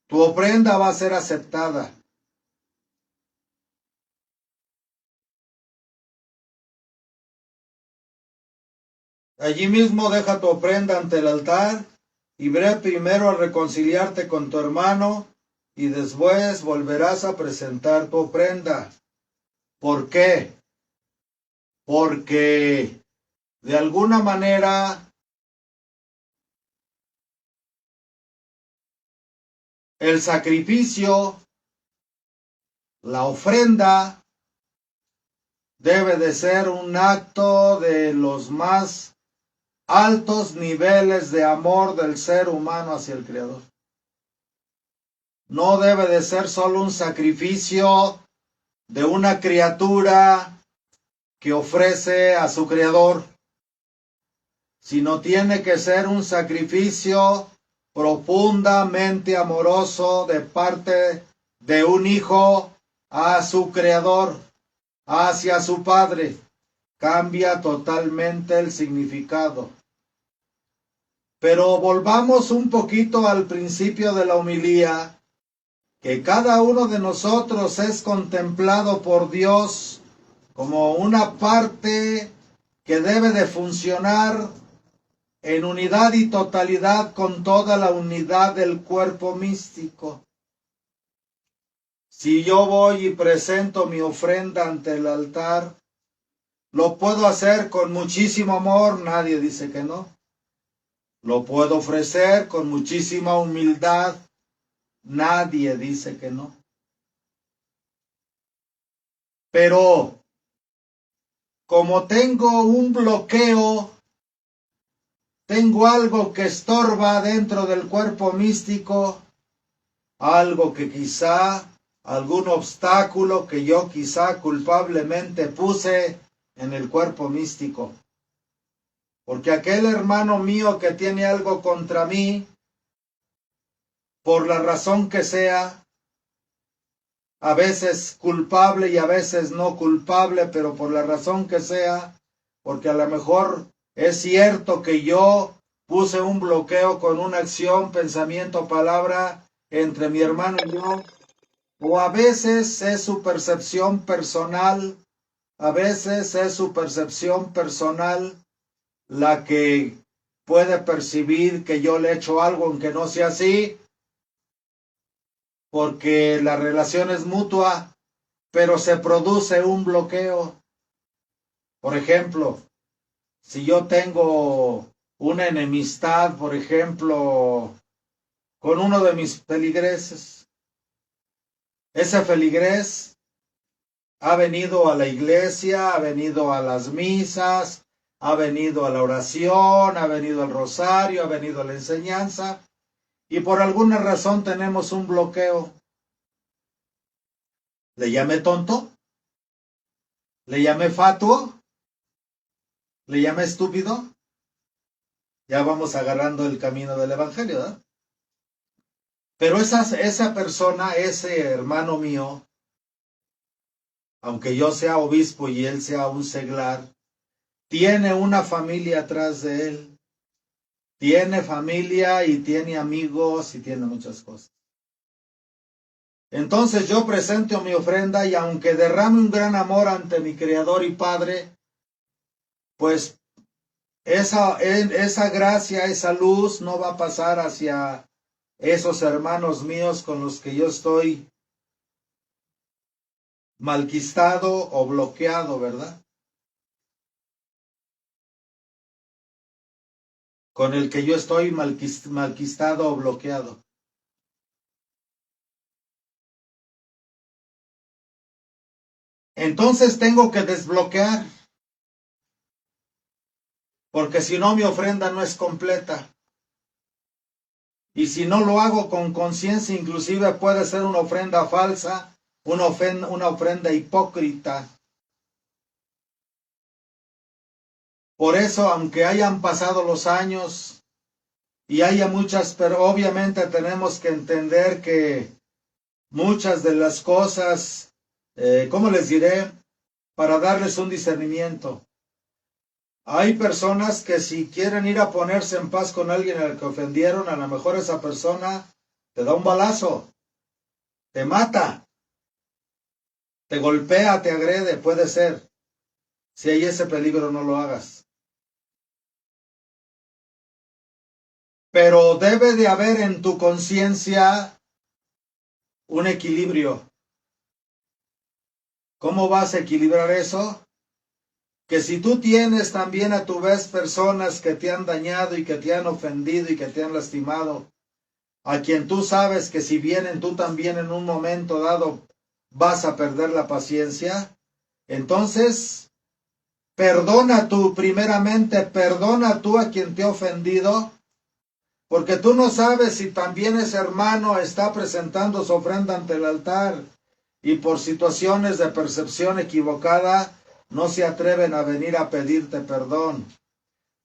Tu ofrenda va a ser aceptada. Allí mismo deja tu ofrenda ante el altar y ve primero a reconciliarte con tu hermano y después volverás a presentar tu ofrenda. ¿Por qué? Porque de alguna manera el sacrificio, la ofrenda, debe de ser un acto de los más altos niveles de amor del ser humano hacia el Creador. No debe de ser solo un sacrificio de una criatura que ofrece a su Creador, sino tiene que ser un sacrificio profundamente amoroso de parte de un hijo a su Creador, hacia su Padre. Cambia totalmente el significado. Pero volvamos un poquito al principio de la homilía, que cada uno de nosotros es contemplado por Dios como una parte que debe de funcionar en unidad y totalidad con toda la unidad del cuerpo místico. Si yo voy y presento mi ofrenda ante el altar, lo puedo hacer con muchísimo amor, nadie dice que no. Lo puedo ofrecer con muchísima humildad, nadie dice que no. Pero como tengo un bloqueo, tengo algo que estorba dentro del cuerpo místico, algo que quizá, algún obstáculo que yo quizá culpablemente puse en el cuerpo místico. Porque aquel hermano mío que tiene algo contra mí, por la razón que sea, a veces culpable y a veces no culpable, pero por la razón que sea, porque a lo mejor es cierto que yo puse un bloqueo con una acción, pensamiento, palabra entre mi hermano y yo, o a veces es su percepción personal, la que puede percibir que yo le he hecho algo aunque no sea así, porque la relación es mutua, pero se produce un bloqueo. Por ejemplo, si yo tengo una enemistad, por ejemplo, con uno de mis feligreses, ese feligrés ha venido a la iglesia, ha venido a las misas, ha venido a la oración, ha venido al rosario, ha venido a la enseñanza, y por alguna razón tenemos un bloqueo. ¿Le llamé tonto? ¿Le llamé fatuo? ¿Le llamé estúpido? Ya vamos agarrando el camino del evangelio, ¿verdad? Pero esa persona, ese hermano mío, aunque yo sea obispo y él sea un seglar, tiene una familia atrás de él. Tiene familia y tiene amigos y tiene muchas cosas. Entonces yo presento mi ofrenda y aunque derrame un gran amor ante mi Creador y Padre, pues esa gracia, esa luz no va a pasar hacia esos hermanos míos con los que yo estoy malquistado o bloqueado, ¿verdad? Con el que yo estoy malquistado o bloqueado. Entonces tengo que desbloquear, porque si no mi ofrenda no es completa. Y si no lo hago con conciencia, inclusive puede ser una ofrenda falsa, una ofrenda hipócrita. Por eso, aunque hayan pasado los años y haya muchas, pero obviamente tenemos que entender que muchas de las cosas, ¿cómo les diré? Para darles un discernimiento. Hay personas que si quieren ir a ponerse en paz con alguien al que ofendieron, a lo mejor esa persona te da un balazo, te mata, te golpea, te agrede, puede ser. Si hay ese peligro, no lo hagas. Pero debe de haber en tu conciencia un equilibrio. ¿Cómo vas a equilibrar eso? Que si tú tienes también a tu vez personas que te han dañado y que te han ofendido y que te han lastimado, a quien tú sabes que si vienen tú también en un momento dado vas a perder la paciencia, entonces perdona tú primeramente, perdona tú a quien te ha ofendido, porque tú no sabes si también ese hermano está presentando su ofrenda ante el altar y por situaciones de percepción equivocada no se atreven a venir a pedirte perdón,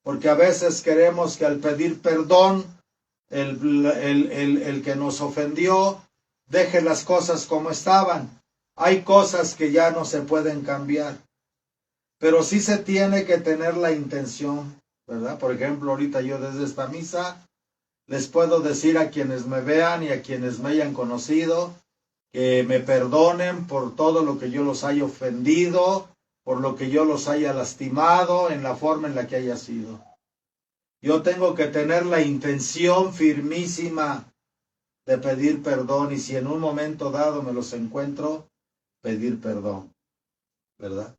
porque a veces queremos que al pedir perdón, el que nos ofendió deje las cosas como estaban. Hay cosas que ya no se pueden cambiar, pero sí se tiene que tener la intención, ¿verdad? Por ejemplo, ahorita yo desde esta misa les puedo decir a quienes me vean y a quienes me hayan conocido que me perdonen por todo lo que yo los haya ofendido, por lo que yo los haya lastimado en la forma en la que haya sido. Yo tengo que tener la intención firmísima de pedir perdón y si en un momento dado me los encuentro, pedir perdón, ¿verdad?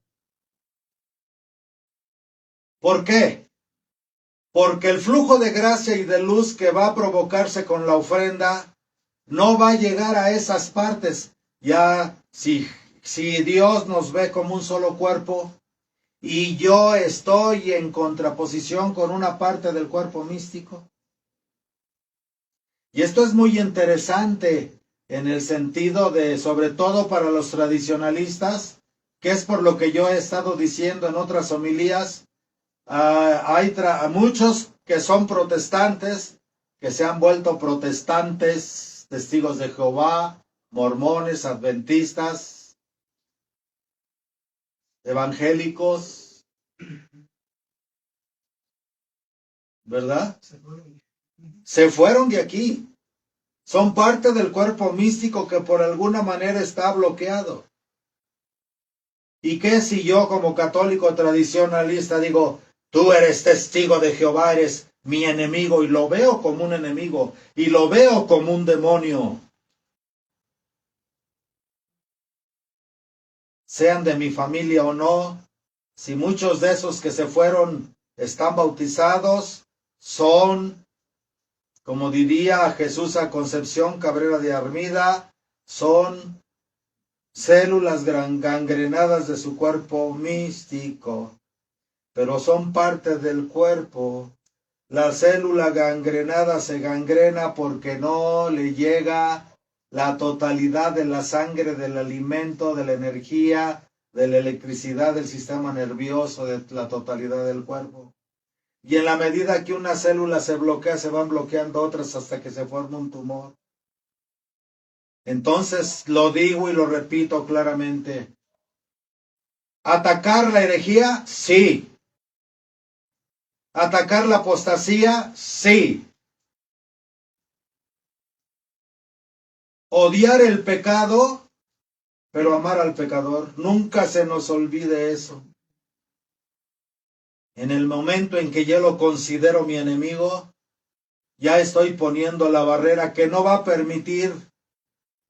¿Por qué? Porque el flujo de gracia y de luz que va a provocarse con la ofrenda no va a llegar a esas partes. Ya si Dios nos ve como un solo cuerpo y yo estoy en contraposición con una parte del cuerpo místico. Y esto es muy interesante en el sentido de, sobre todo para los tradicionalistas, que es por lo que yo he estado diciendo en otras homilías, hay muchos que son protestantes, que se han vuelto protestantes, testigos de Jehová, mormones, adventistas, evangélicos, ¿verdad? Se fueron de aquí. Son parte del cuerpo místico que por alguna manera está bloqueado. ¿Y qué si yo como católico tradicionalista digo, tú eres testigo de Jehová, eres mi enemigo y lo veo como un enemigo y lo veo como un demonio? Sean de mi familia o no, si muchos de esos que se fueron están bautizados, son, como diría Jesús a Concepción Cabrera de Armida, son células gangrenadas de su cuerpo místico, pero son parte del cuerpo. La célula gangrenada se gangrena porque no le llega la totalidad de la sangre, del alimento, de la energía, de la electricidad del sistema nervioso, de la totalidad del cuerpo. Y en la medida que una célula se bloquea, se van bloqueando otras hasta que se forma un tumor. Entonces lo digo y lo repito claramente. ¿Atacar la herejía? Sí. ¿Atacar la apostasía? Sí. Odiar el pecado, pero amar al pecador. Nunca se nos olvide eso. En el momento en que yo lo considero mi enemigo, ya estoy poniendo la barrera que no va a permitir.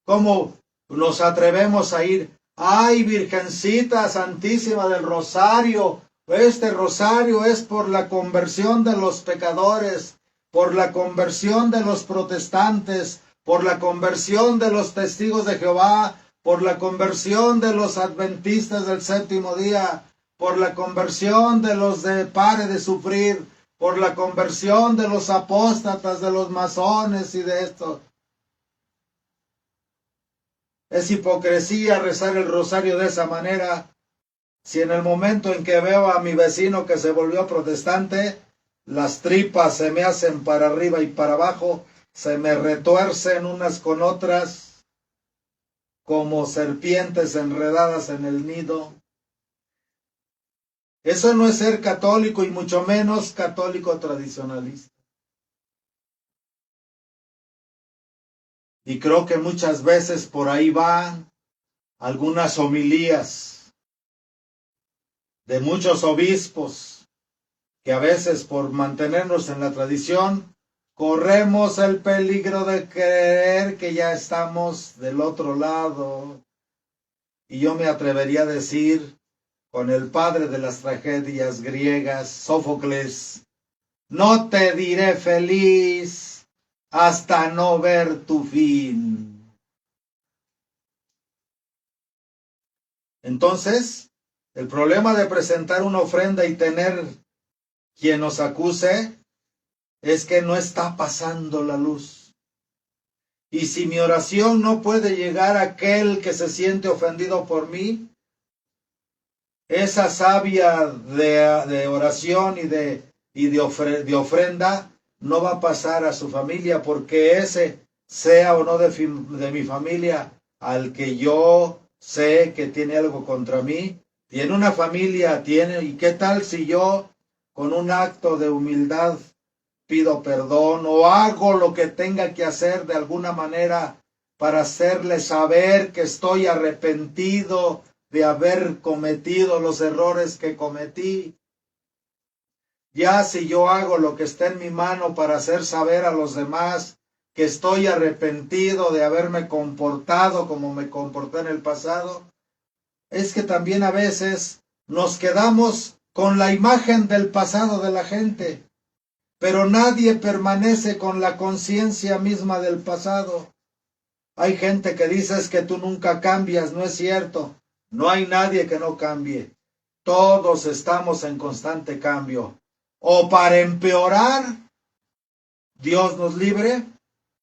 ¿Cómo nos atrevemos a ir? ¡Ay, Virgencita Santísima del Rosario! Este rosario es por la conversión de los pecadores, por la conversión de los protestantes, por la conversión de los testigos de Jehová, por la conversión de los adventistas del séptimo día, por la conversión de los de Pare de Sufrir, por la conversión de los apóstatas, de los masones y de esto. Es hipocresía rezar el rosario de esa manera. Si en el momento en que veo a mi vecino que se volvió protestante, las tripas se me hacen para arriba y para abajo, se me retuercen unas con otras, como serpientes enredadas en el nido. Eso no es ser católico y mucho menos católico tradicionalista. Y creo que muchas veces por ahí van algunas homilías de muchos obispos que a veces por mantenernos en la tradición corremos el peligro de creer que ya estamos del otro lado. Y yo me atrevería a decir con el padre de las tragedias griegas, Sófocles, no te diré feliz hasta no ver tu fin. Entonces, el problema de presentar una ofrenda y tener quien nos acuse es que no está pasando la luz. Y si mi oración no puede llegar a aquel que se siente ofendido por mí, esa savia de oración y de ofrenda no va a pasar a su familia, porque ese, sea o no de mi familia, al que yo sé que tiene algo contra mí, tiene una familia, ¿y qué tal si yo con un acto de humildad pido perdón o hago lo que tenga que hacer de alguna manera para hacerle saber que estoy arrepentido de haber cometido los errores que cometí? Ya si yo hago lo que está en mi mano para hacer saber a los demás que estoy arrepentido de haberme comportado como me comporté en el pasado, es que también a veces nos quedamos con la imagen del pasado de la gente, pero nadie permanece con la conciencia misma del pasado. Hay gente que dice es que tú nunca cambias, no es cierto. No hay nadie que no cambie. Todos estamos en constante cambio. O para empeorar, Dios nos libre,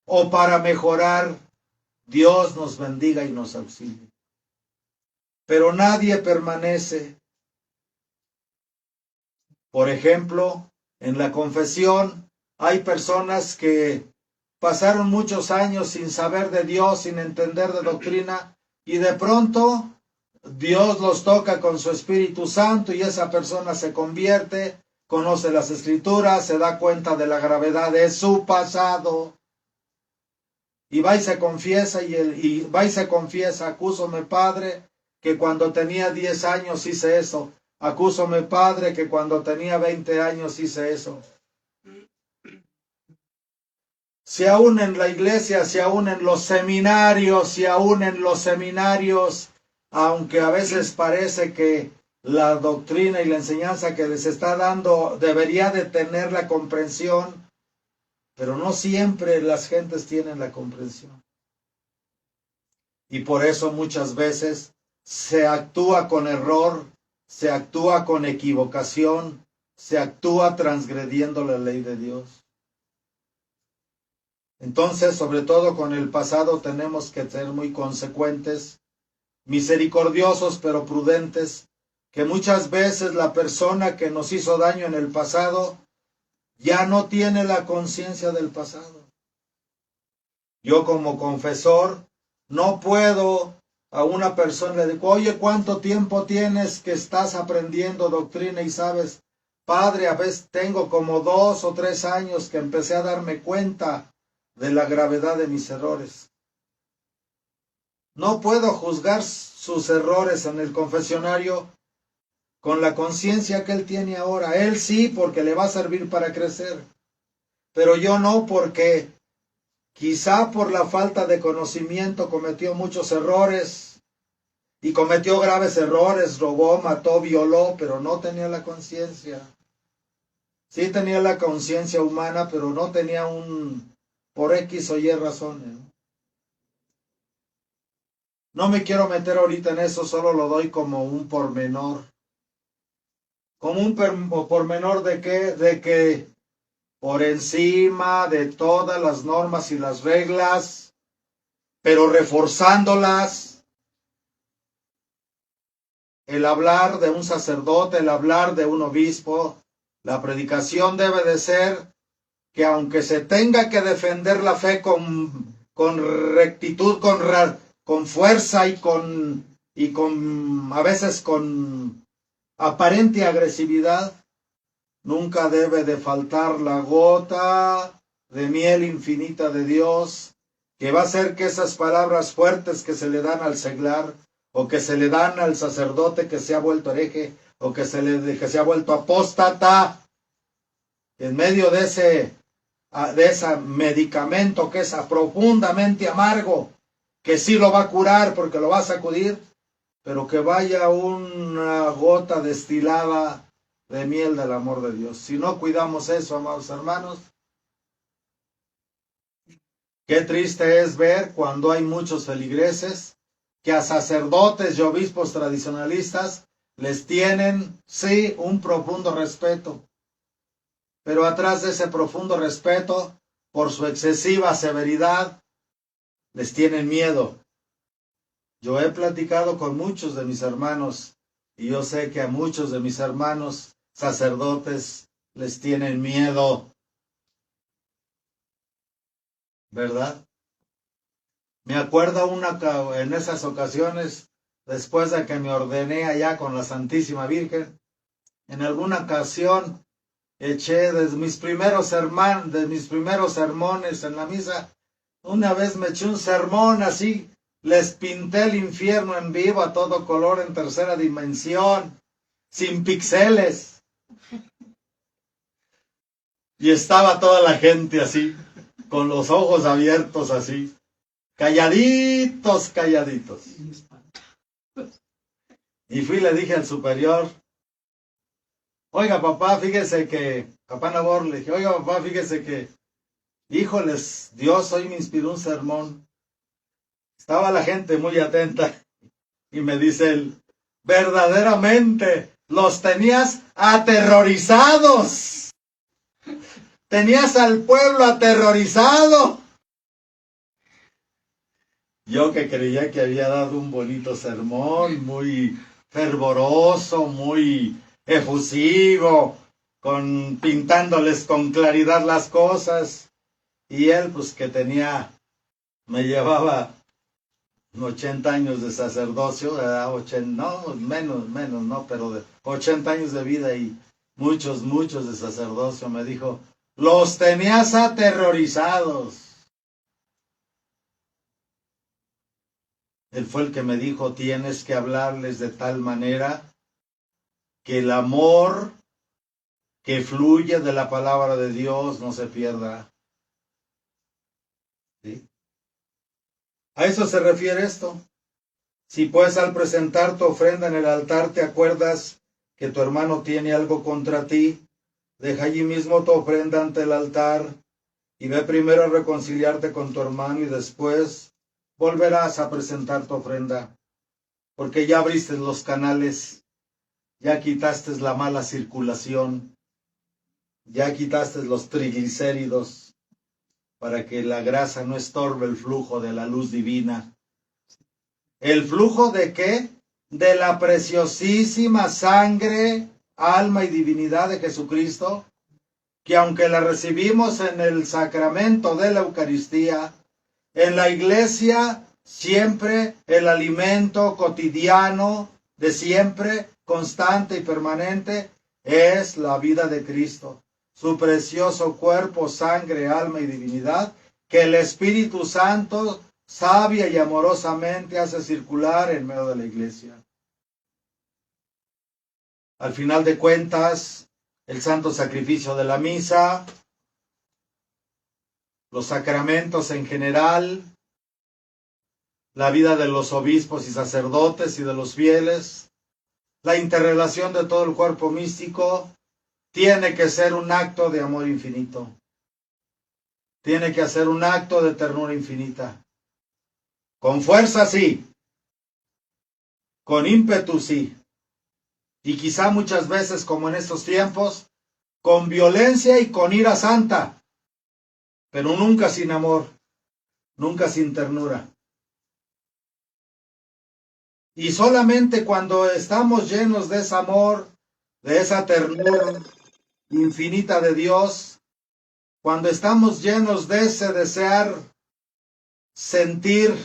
o para mejorar, Dios nos bendiga y nos auxilie. Pero nadie permanece. Por ejemplo, en la confesión hay personas que pasaron muchos años sin saber de Dios, sin entender de doctrina, y de pronto Dios los toca con su Espíritu Santo y esa persona se convierte, conoce las Escrituras, se da cuenta de la gravedad de su pasado y va y se confiesa, acúsome Padre que cuando tenía 10 años hice eso, acúsome Padre que cuando tenía 20 años hice eso. Si aún en la iglesia, si aún en los seminarios, aunque a veces parece que la doctrina y la enseñanza que les está dando debería de tener la comprensión, pero no siempre las gentes tienen la comprensión. Y por eso muchas veces se actúa con error, se actúa con equivocación, se actúa transgrediendo la ley de Dios. Entonces, sobre todo con el pasado, tenemos que ser muy consecuentes, misericordiosos pero prudentes, que muchas veces la persona que nos hizo daño en el pasado ya no tiene la conciencia del pasado. Yo como confesor no puedo a una persona le digo, oye, ¿cuánto tiempo tienes que estás aprendiendo doctrina y sabes? Padre, a veces tengo como 2 o 3 años que empecé a darme cuenta de la gravedad de mis errores. No puedo juzgar sus errores en el confesionario con la conciencia que él tiene ahora. Él sí, porque le va a servir para crecer. pero yo no, porque quizá por la falta de conocimiento cometió muchos errores y cometió graves errores, robó, mató, violó, pero no tenía la conciencia. Sí tenía la conciencia humana, pero no tenía por X o Y razones. No me quiero meter ahorita en eso, solo lo doy como un pormenor. ¿Como un pormenor de qué? De que por encima de todas las normas y las reglas, pero reforzándolas, el hablar de un sacerdote, el hablar de un obispo, la predicación debe de ser que aunque se tenga que defender la fe con rectitud, con fuerza y con a veces con aparente agresividad, nunca debe de faltar la gota de miel infinita de Dios, que va a hacer que esas palabras fuertes que se le dan al seglar, o que se le dan al sacerdote que se ha vuelto hereje, o que se ha vuelto apóstata, en medio de ese medicamento que es profundamente amargo, que sí lo va a curar porque lo va a sacudir, pero que vaya una gota destilada de miel del amor de Dios. Si no cuidamos eso, amados hermanos, qué triste es ver cuando hay muchos feligreses que a sacerdotes y obispos tradicionalistas les tienen, sí, un profundo respeto, pero atrás de ese profundo respeto, por su excesiva severidad, les tienen miedo. Yo he platicado con muchos de mis hermanos y yo sé que a muchos de mis hermanos sacerdotes les tienen miedo, ¿verdad? Me acuerdo en esas ocasiones, después de que me ordené allá con la Santísima Virgen, en alguna ocasión eché de mis primeros sermones en la misa, una vez me eché un sermón así, les pinté el infierno en vivo a todo color en tercera dimensión, sin píxeles. Y estaba toda la gente así, con los ojos abiertos así, calladitos, calladitos. Y fui y le dije al superior, oiga papá, fíjese que, papá Nabor, le dije, oiga papá, fíjese que, híjoles, Dios hoy me inspiró un sermón. Estaba la gente muy atenta y me dice él, verdaderamente los tenías aterrorizados. Tenías al pueblo aterrorizado. Yo que creía que había dado un bonito sermón, muy fervoroso, muy efusivo, pintándoles con claridad las cosas. Y él, pues que me llevaba 80 años de sacerdocio, no, menos, no, pero de 80 años de vida y muchos de sacerdocio, me dijo, los tenías aterrorizados. Él fue el que me dijo, tienes que hablarles de tal manera que el amor que fluye de la palabra de Dios no se pierda. ¿Sí? A eso se refiere esto. Si pues al presentar tu ofrenda en el altar te acuerdas que tu hermano tiene algo contra ti, deja allí mismo tu ofrenda ante el altar y ve primero a reconciliarte con tu hermano y después volverás a presentar tu ofrenda, porque ya abriste los canales, ya quitaste la mala circulación, ya quitaste los triglicéridos, para que la grasa no estorbe el flujo de la luz divina. ¿El flujo de qué? De la preciosísima sangre, alma y divinidad de Jesucristo, que aunque la recibimos en el sacramento de la Eucaristía, en la iglesia siempre el alimento cotidiano de siempre, constante y permanente, es la vida de Cristo, su precioso cuerpo, sangre, alma y divinidad, que el Espíritu Santo sabia y amorosamente hace circular en medio de la iglesia. Al final de cuentas, el santo sacrificio de la misa los sacramentos en general, la vida de los obispos y sacerdotes y de los fieles, la interrelación de todo el cuerpo místico, tiene que ser un acto de amor infinito. Tiene que ser un acto de ternura infinita. Con fuerza sí, con ímpetu sí, y quizá muchas veces, como en estos tiempos, con violencia y con ira santa, pero nunca sin amor, nunca sin ternura. Y solamente cuando estamos llenos de ese amor, de esa ternura infinita de Dios, cuando estamos llenos de ese desear sentir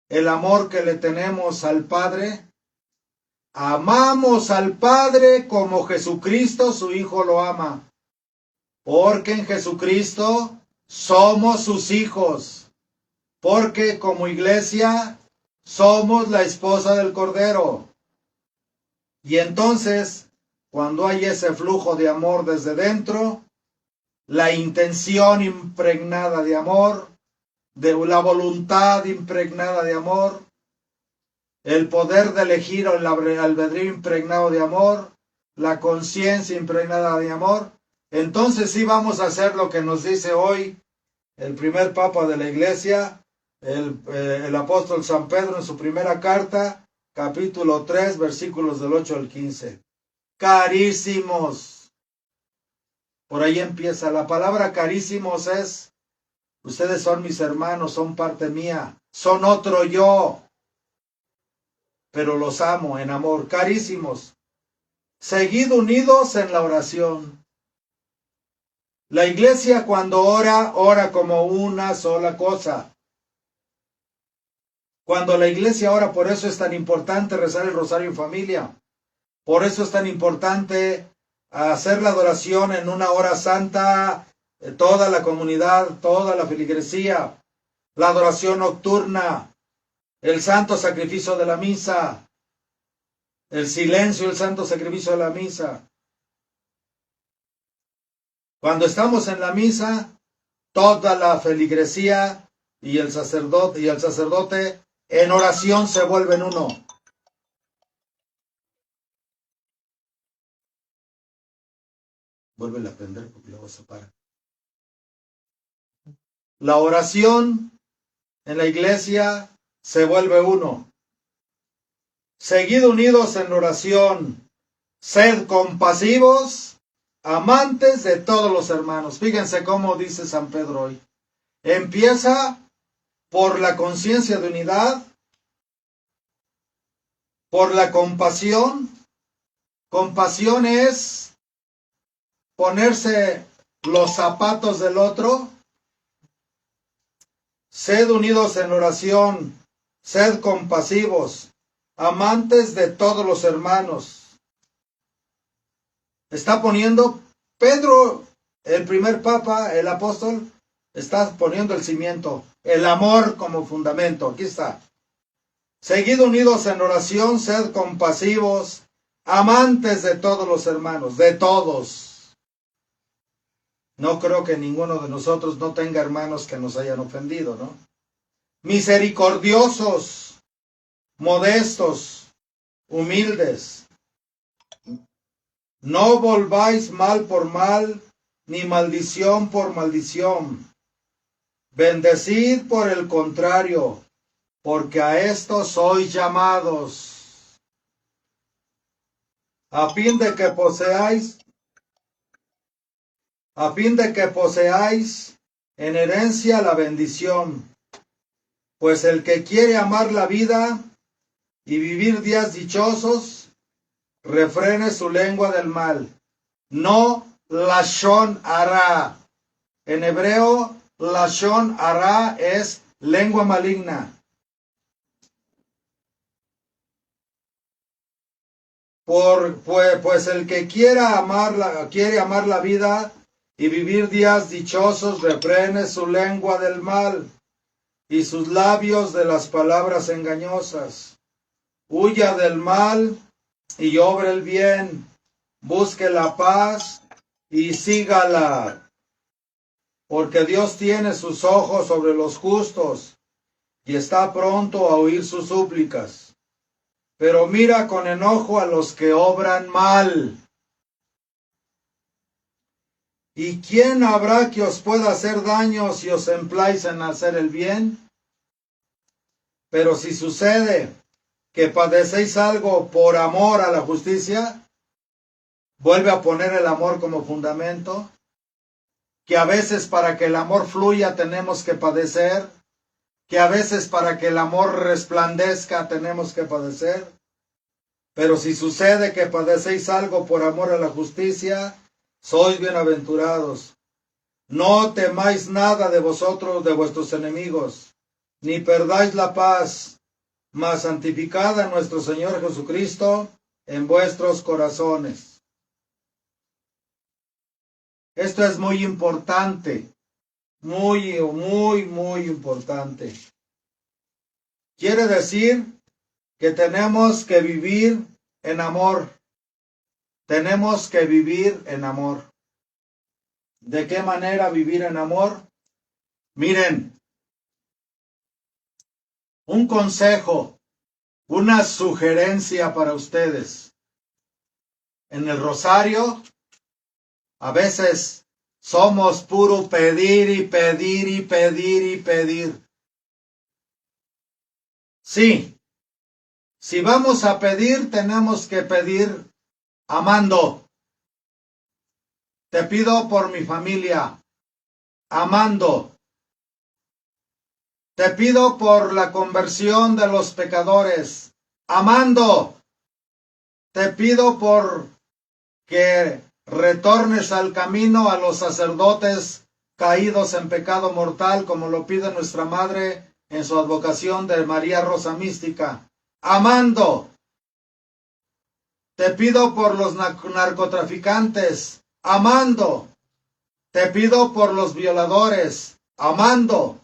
el amor que le tenemos al Padre, amamos al Padre como Jesucristo su Hijo lo ama, porque en Jesucristo somos sus hijos, porque como iglesia somos la esposa del Cordero. Y entonces, cuando hay ese flujo de amor desde dentro, la intención impregnada de amor, de la voluntad impregnada de amor, el poder de elegir o el albedrío impregnado de amor, la conciencia impregnada de amor, entonces sí vamos a hacer lo que nos dice hoy el primer Papa de la Iglesia, el apóstol San Pedro en su primera carta, capítulo 3, versículos del 8 al 15. Carísimos. Por ahí empieza. La palabra carísimos es: ustedes son mis hermanos, son parte mía, son otro yo, pero los amo en amor. Carísimos, seguid unidos en la oración. La iglesia cuando ora, ora como una sola cosa. Cuando la iglesia ora, por eso es tan importante rezar el rosario en familia. Por eso es tan importante hacer la adoración en una hora santa, toda la comunidad, toda la feligresía, la adoración nocturna, el santo sacrificio de la misa, el silencio, el santo sacrificio de la misa. Cuando estamos en la misa, toda la feligresía y el sacerdote en oración se vuelven uno. Vuelve a aprender porque luego se para. La oración en la iglesia se vuelve uno. Seguid unidos en oración. Sed compasivos, amantes de todos los hermanos. Fíjense cómo dice San Pedro hoy. Empieza por la conciencia de unidad, por la compasión. Compasión es ponerse los zapatos del otro. Sed unidos en oración, sed compasivos, amantes de todos los hermanos. Está poniendo Pedro, el primer papa, el apóstol, está poniendo el cimiento, el amor como fundamento. Aquí está. Seguid unidos en oración, sed compasivos, amantes de todos los hermanos, de todos. No creo que ninguno de nosotros no tenga hermanos que nos hayan ofendido, ¿no? Misericordiosos, modestos, humildes. No volváis mal por mal, ni maldición por maldición. Bendecid por el contrario, porque a esto sois llamados, a fin de que poseáis en herencia la bendición. Pues el que quiere amar la vida y vivir días dichosos, refrene su lengua del mal. No lashon hara. En hebreo, lashon hara es lengua maligna. Pues el que quiere amar la vida y vivir días dichosos, refrene su lengua del mal y sus labios de las palabras engañosas. Huya del mal y obre el bien, busque la paz y sígala. porque Dios tiene sus ojos sobre los justos y está pronto a oír sus súplicas, pero mira con enojo a los que obran mal. ¿Y quién habrá que os pueda hacer daño si os empláis en hacer el bien? Pero si sucede que padecéis algo por amor a la justicia, vuelve a poner el amor como fundamento, que a veces para que el amor fluya tenemos que padecer, que a veces para que el amor resplandezca tenemos que padecer. Pero si sucede que padecéis algo por amor a la justicia, sois bienaventurados. No temáis nada de vosotros, de vuestros enemigos, ni perdáis la paz, mas santificad a nuestro Señor Jesucristo en vuestros corazones. Esto es muy importante, muy importante. Quiere decir que tenemos que vivir en amor. Tenemos que vivir en amor. ¿De qué manera vivir en amor? Miren, un consejo, una sugerencia para ustedes. En el rosario, a veces somos puro pedir y pedir y pedir y pedir. Sí, si vamos a pedir, tenemos que pedir amando. Te pido por mi familia, amando. Te pido por la conversión de los pecadores, amando. Te pido por que retornes al camino a los sacerdotes caídos en pecado mortal, como lo pide nuestra Madre en su advocación de María Rosa Mística, amando. Te pido por los narcotraficantes, amando. Te pido por los violadores, amando.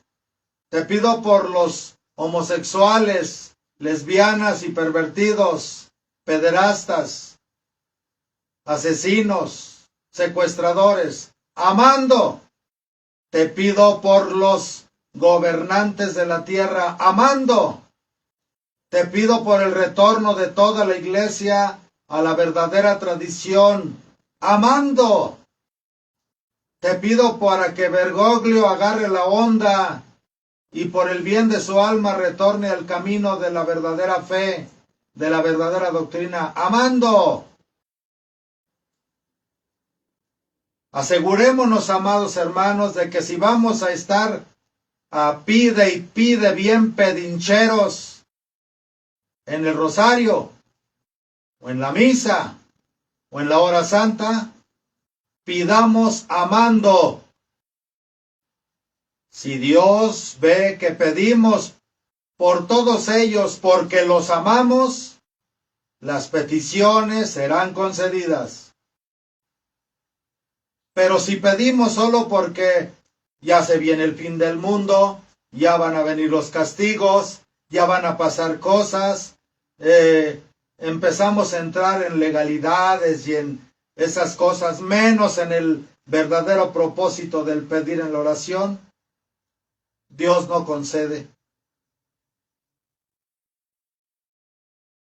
Te pido por los homosexuales, lesbianas y pervertidos, pederastas, asesinos, secuestradores, amando. Te pido por los gobernantes de la tierra, amando. Te pido por el retorno de toda la iglesia a la verdadera tradición, amando. Te pido para que Bergoglio agarre la onda y por el bien de su alma retorne al camino de la verdadera fe, de la verdadera doctrina, amando. Asegurémonos, amados hermanos, de que si vamos a estar a pide y pide bien pedincheros en el rosario, o en la misa, o en la hora santa, pidamos amando. Si Dios ve que pedimos por todos ellos porque los amamos, las peticiones serán concedidas. Pero si pedimos solo porque ya se viene el fin del mundo, ya van a venir los castigos, ya van a pasar cosas, empezamos a entrar en legalidades y en esas cosas, menos en el verdadero propósito del pedir en la oración, Dios no concede.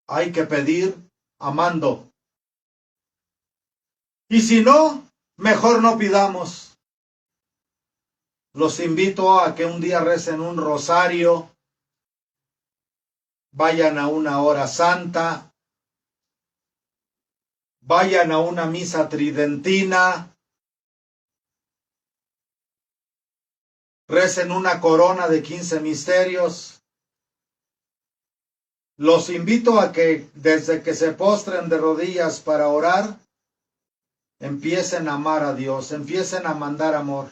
Hay que pedir amando. Y si no, mejor no pidamos. Los invito a que un día recen un rosario, vayan a una hora santa, vayan a una misa tridentina, recen una corona de 15 misterios. Los invito a que desde que se postren de rodillas para orar, empiecen a amar a Dios, empiecen a mandar amor.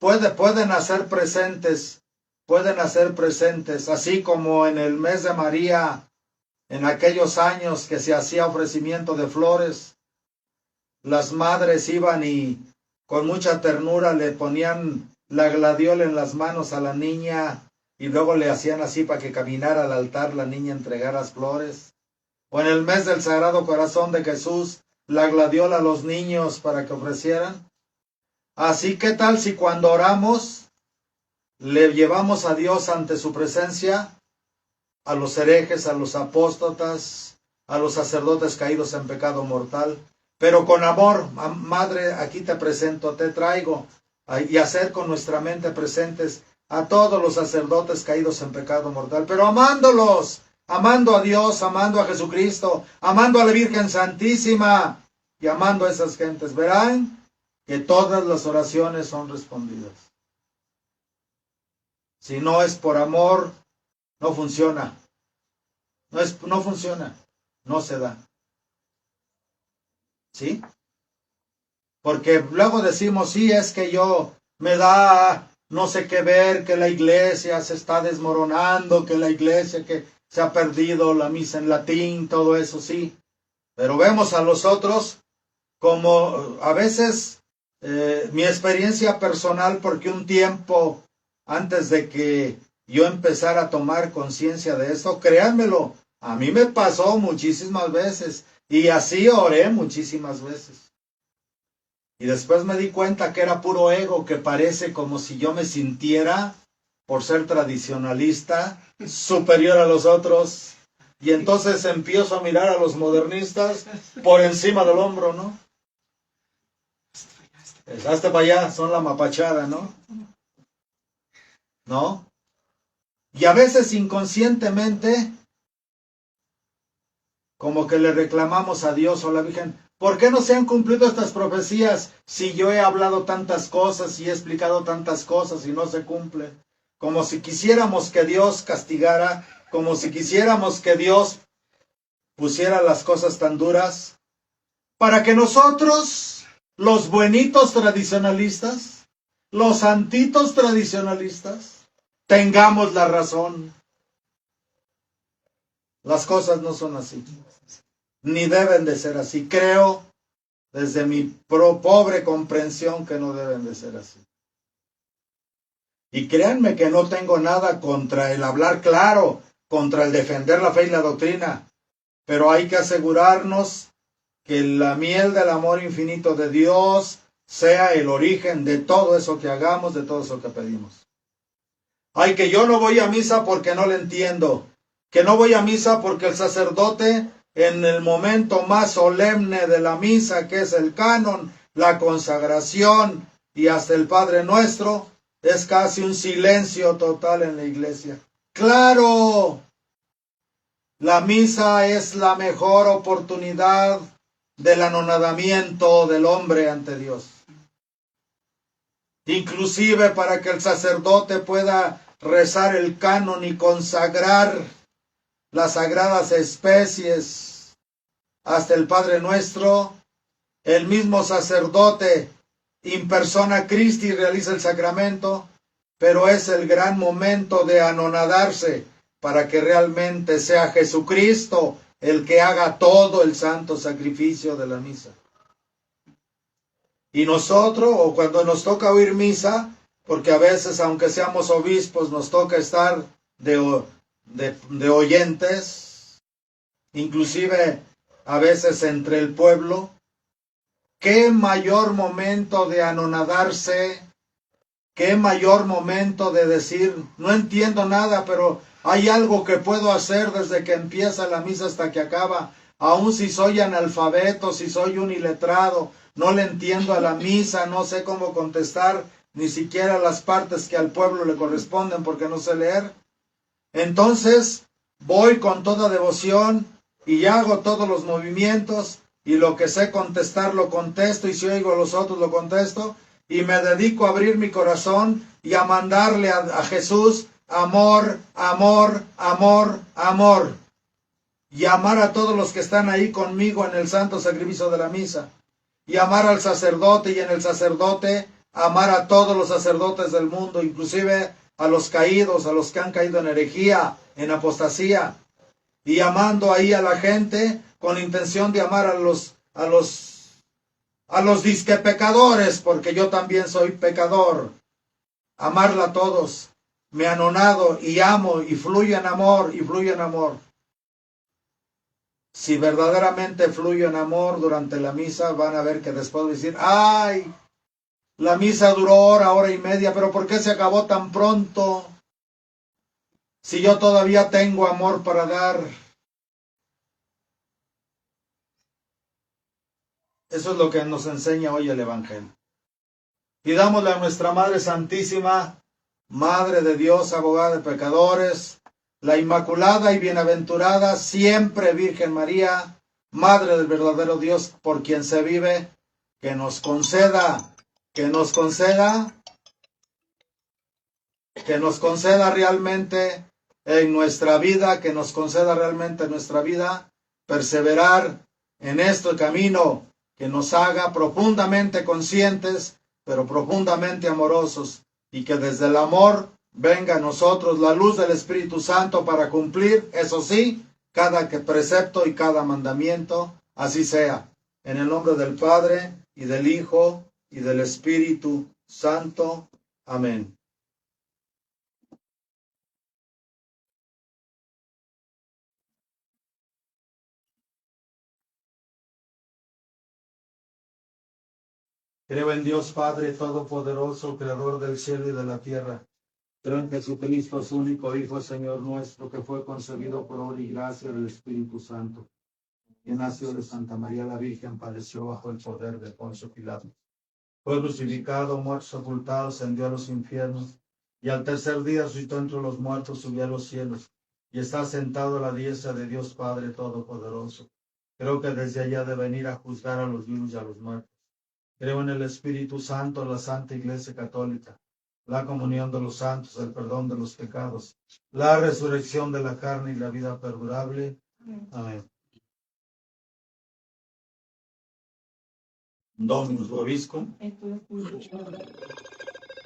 Pueden hacer presentes, así como en el mes de María, en aquellos años que se hacía ofrecimiento de flores, las madres iban y con mucha ternura le ponían la gladiola en las manos a la niña y luego le hacían así para que caminara al altar la niña entregar las flores. O en el mes del Sagrado Corazón de Jesús, la gladiola a los niños para que ofrecieran. Así que tal si cuando oramos le llevamos a Dios ante su presencia, a los herejes, a los apóstatas, a los sacerdotes caídos en pecado mortal, pero con amor. Madre, aquí te presento, te traigo, y hacer con nuestra mente presentes a todos los sacerdotes caídos en pecado mortal, pero amándolos, amando a Dios, amando a Jesucristo, amando a la Virgen Santísima y amando a esas gentes. Verán que todas las oraciones son respondidas. Si no es por amor, no funciona. No funciona. No se da. ¿Sí? Porque luego decimos, sí, es que yo me da no sé qué ver, que la iglesia se está desmoronando, que la iglesia que se ha perdido la misa en latín, todo eso sí. Pero vemos a los otros como a veces mi experiencia personal, porque un tiempo antes de que yo empezara a tomar conciencia de esto, créanmelo, a mí me pasó muchísimas veces y así oré muchísimas veces. Y después me di cuenta que era puro ego, que parece como si yo me sintiera, por ser tradicionalista, superior a los otros. Y entonces empiezo a mirar a los modernistas por encima del hombro, ¿no? Hasta para allá, son la mapachada, ¿no? ¿No? Y a veces inconscientemente, como que le reclamamos a Dios o a la Virgen, ¿por qué no se han cumplido estas profecías si yo he hablado tantas cosas y he explicado tantas cosas y no se cumple? Como si quisiéramos que Dios castigara, como si quisiéramos que Dios pusiera las cosas tan duras, para que nosotros, los buenitos tradicionalistas, los santitos tradicionalistas, tengamos la razón. Las cosas no son así, ni deben de ser así. Creo, desde mi pobre comprensión, que no deben de ser así. Y créanme que no tengo nada contra el hablar claro, contra el defender la fe y la doctrina, pero hay que asegurarnos que la miel del amor infinito de Dios sea el origen de todo eso que hagamos, de todo eso que pedimos. Ay, que yo no voy a misa porque no le entiendo, que no voy a misa porque el sacerdote en el momento más solemne de la misa, que es el canon, la consagración y hasta el Padre Nuestro, es casi un silencio total en la iglesia. ¡Claro! La misa es la mejor oportunidad del anonadamiento del hombre ante Dios. Inclusive para que el sacerdote pueda rezar el canon y consagrar las sagradas especies hasta el Padre Nuestro, el mismo sacerdote in persona Christi realiza el sacramento, pero es el gran momento de anonadarse para que realmente sea Jesucristo el que haga todo el santo sacrificio de la misa. Y nosotros, o cuando nos toca oír misa, porque a veces, aunque seamos obispos, nos toca estar de oyentes, inclusive a veces entre el pueblo, qué mayor momento de anonadarse, qué mayor momento de decir, no entiendo nada, pero hay algo que puedo hacer desde que empieza la misa hasta que acaba, aun si soy analfabeto, si soy un iletrado, no le entiendo a la misa, no sé cómo contestar, ni siquiera las partes que al pueblo le corresponden porque no sé leer. Entonces voy con toda devoción y hago todos los movimientos y lo que sé contestar lo contesto y si oigo a los otros lo contesto y me dedico a abrir mi corazón y a mandarle a Jesús amor, amor, amor, amor y amar a todos los que están ahí conmigo en el santo sacrificio de la misa y amar al sacerdote y en el sacerdote amar a todos los sacerdotes del mundo, inclusive a los caídos, a los que han caído en herejía, en apostasía, y amando ahí a la gente con intención de amar a los disque pecadores, porque yo también soy pecador. Amarla a todos. Me anonado y amo y fluye en amor y fluye en amor. Si verdaderamente fluye en amor durante la misa, van a ver que después voy a decir, ¡ay! La misa duró hora y media, pero ¿por qué se acabó tan pronto? Si yo todavía tengo amor para dar. Eso es lo que nos enseña hoy el Evangelio. Pidámosle a nuestra Madre Santísima, Madre de Dios, abogada de pecadores, la Inmaculada y Bienaventurada, siempre Virgen María, Madre del verdadero Dios por quien se vive, que nos conceda realmente en nuestra vida, perseverar en este camino, que nos haga profundamente conscientes, pero profundamente amorosos, y que desde el amor venga a nosotros la luz del Espíritu Santo para cumplir, eso sí, cada precepto y cada mandamiento, así sea. En el nombre del Padre, y del Hijo, y del Espíritu Santo. Amén. Creo en Dios Padre Todopoderoso, Creador del cielo y de la tierra. Creo en Jesucristo, su único Hijo, Señor nuestro, que fue concebido por obra y gracia del Espíritu Santo, que nació de Santa María la Virgen, padeció bajo el poder de Poncio Pilato. Fue crucificado, muerto, sepultado, ascendió a los infiernos, y al tercer día resucitó entre los muertos, subió a los cielos, y está sentado a la diestra de Dios Padre Todopoderoso. Creo que desde allá de venir a juzgar a los vivos y a los muertos. Creo en el Espíritu Santo, la Santa Iglesia Católica, la comunión de los santos, el perdón de los pecados, la resurrección de la carne y la vida perdurable. Amén. Dominus vobiscum.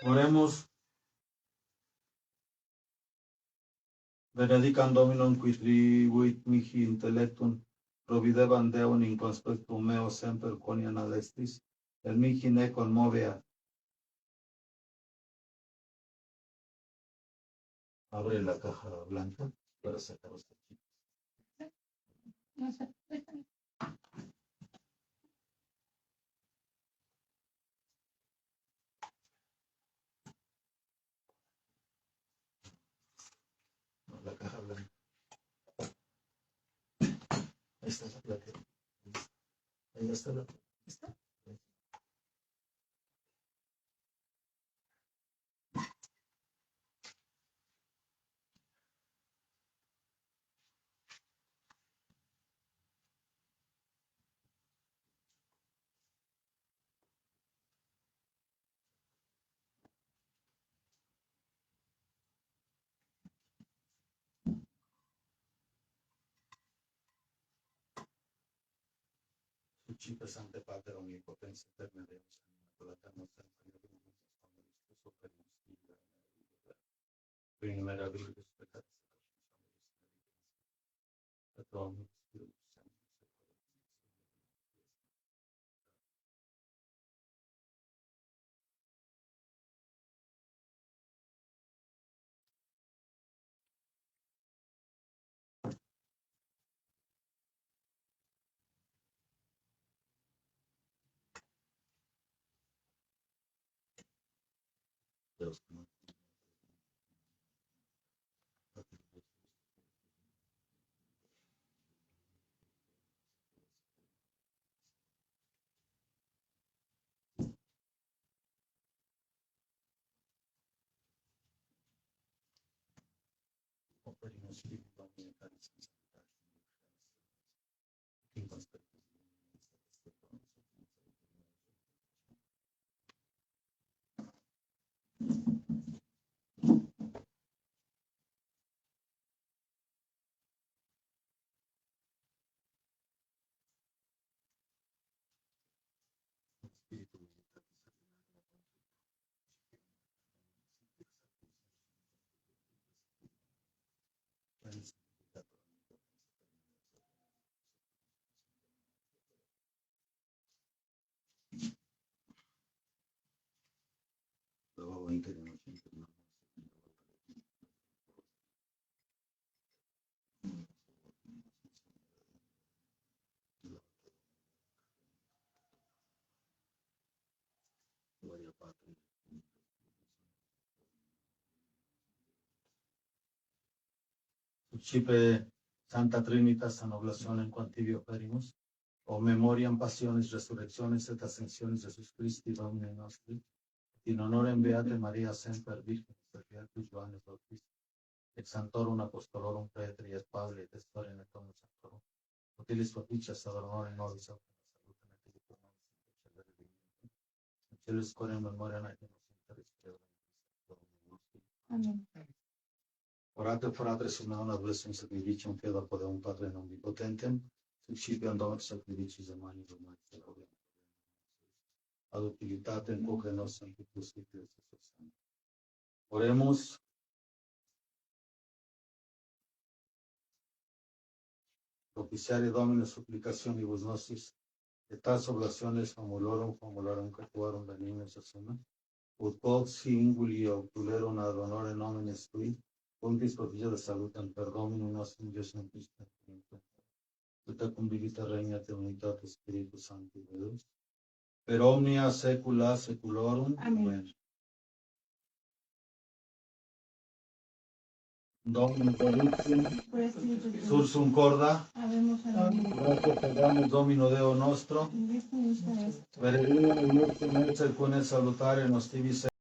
Oremos. Benedicam Dominum qui tribuit mihi intellectum, providebam Deum in conspectum meo semper quoniam adestis, el mihi ne conmoveat. Abre la caja blanca para sacar los tachitos. La caja blanca. Ahí está la placa. Ahí está la placa. ¿Está? Sucite Sante Pater omnipotens eterna Deus, anima primera virus peccatis Deus. Gloria Padre. Cipe Santa Trinitas an oblacionem quantibio perimus, o memoriam passionis resurrectionis et ascensionis Jesus Christi Domini nostri, in honorem Beate Maria Semper Virginis Virgatus Johannes Baptista, ex Sanctorum Apostolorum Petri et Pavli et Estorem et Dominus Sanctorum, utilis propitias ad honorem nobis autem salutem et editum nobis in celere divinium. In celis corem memoria naetemus interis Domini nostri. Amen. Orate fratre Simeona blessing sacrificium feda podeum Padre omnipotentem, subsidiam Dominus sacrificiis amani Romani celaudiam. Ad utilitatem quoque nos sanctitus Christus Sanctus. Oremus. Propiciare Domine supplicationibus nostris, et tas oblaciones famulorum catuarum benignus assuma, ut quod singuli obtulerum ad honore nominis tui, Pontis propicia de salutem per Dominum nostrum Iesum Christum, ut cum vivita regnat in unitate Spiritus Sancti Deus, per omnia saecula saeculorum. Amen. Dominus vobiscum, Por Espíritu Santo. sursum corda, Habemos a Dios. gracias te damos Domino Deo nostro, En este instante. peregrinum in urtum et salutare nos tibi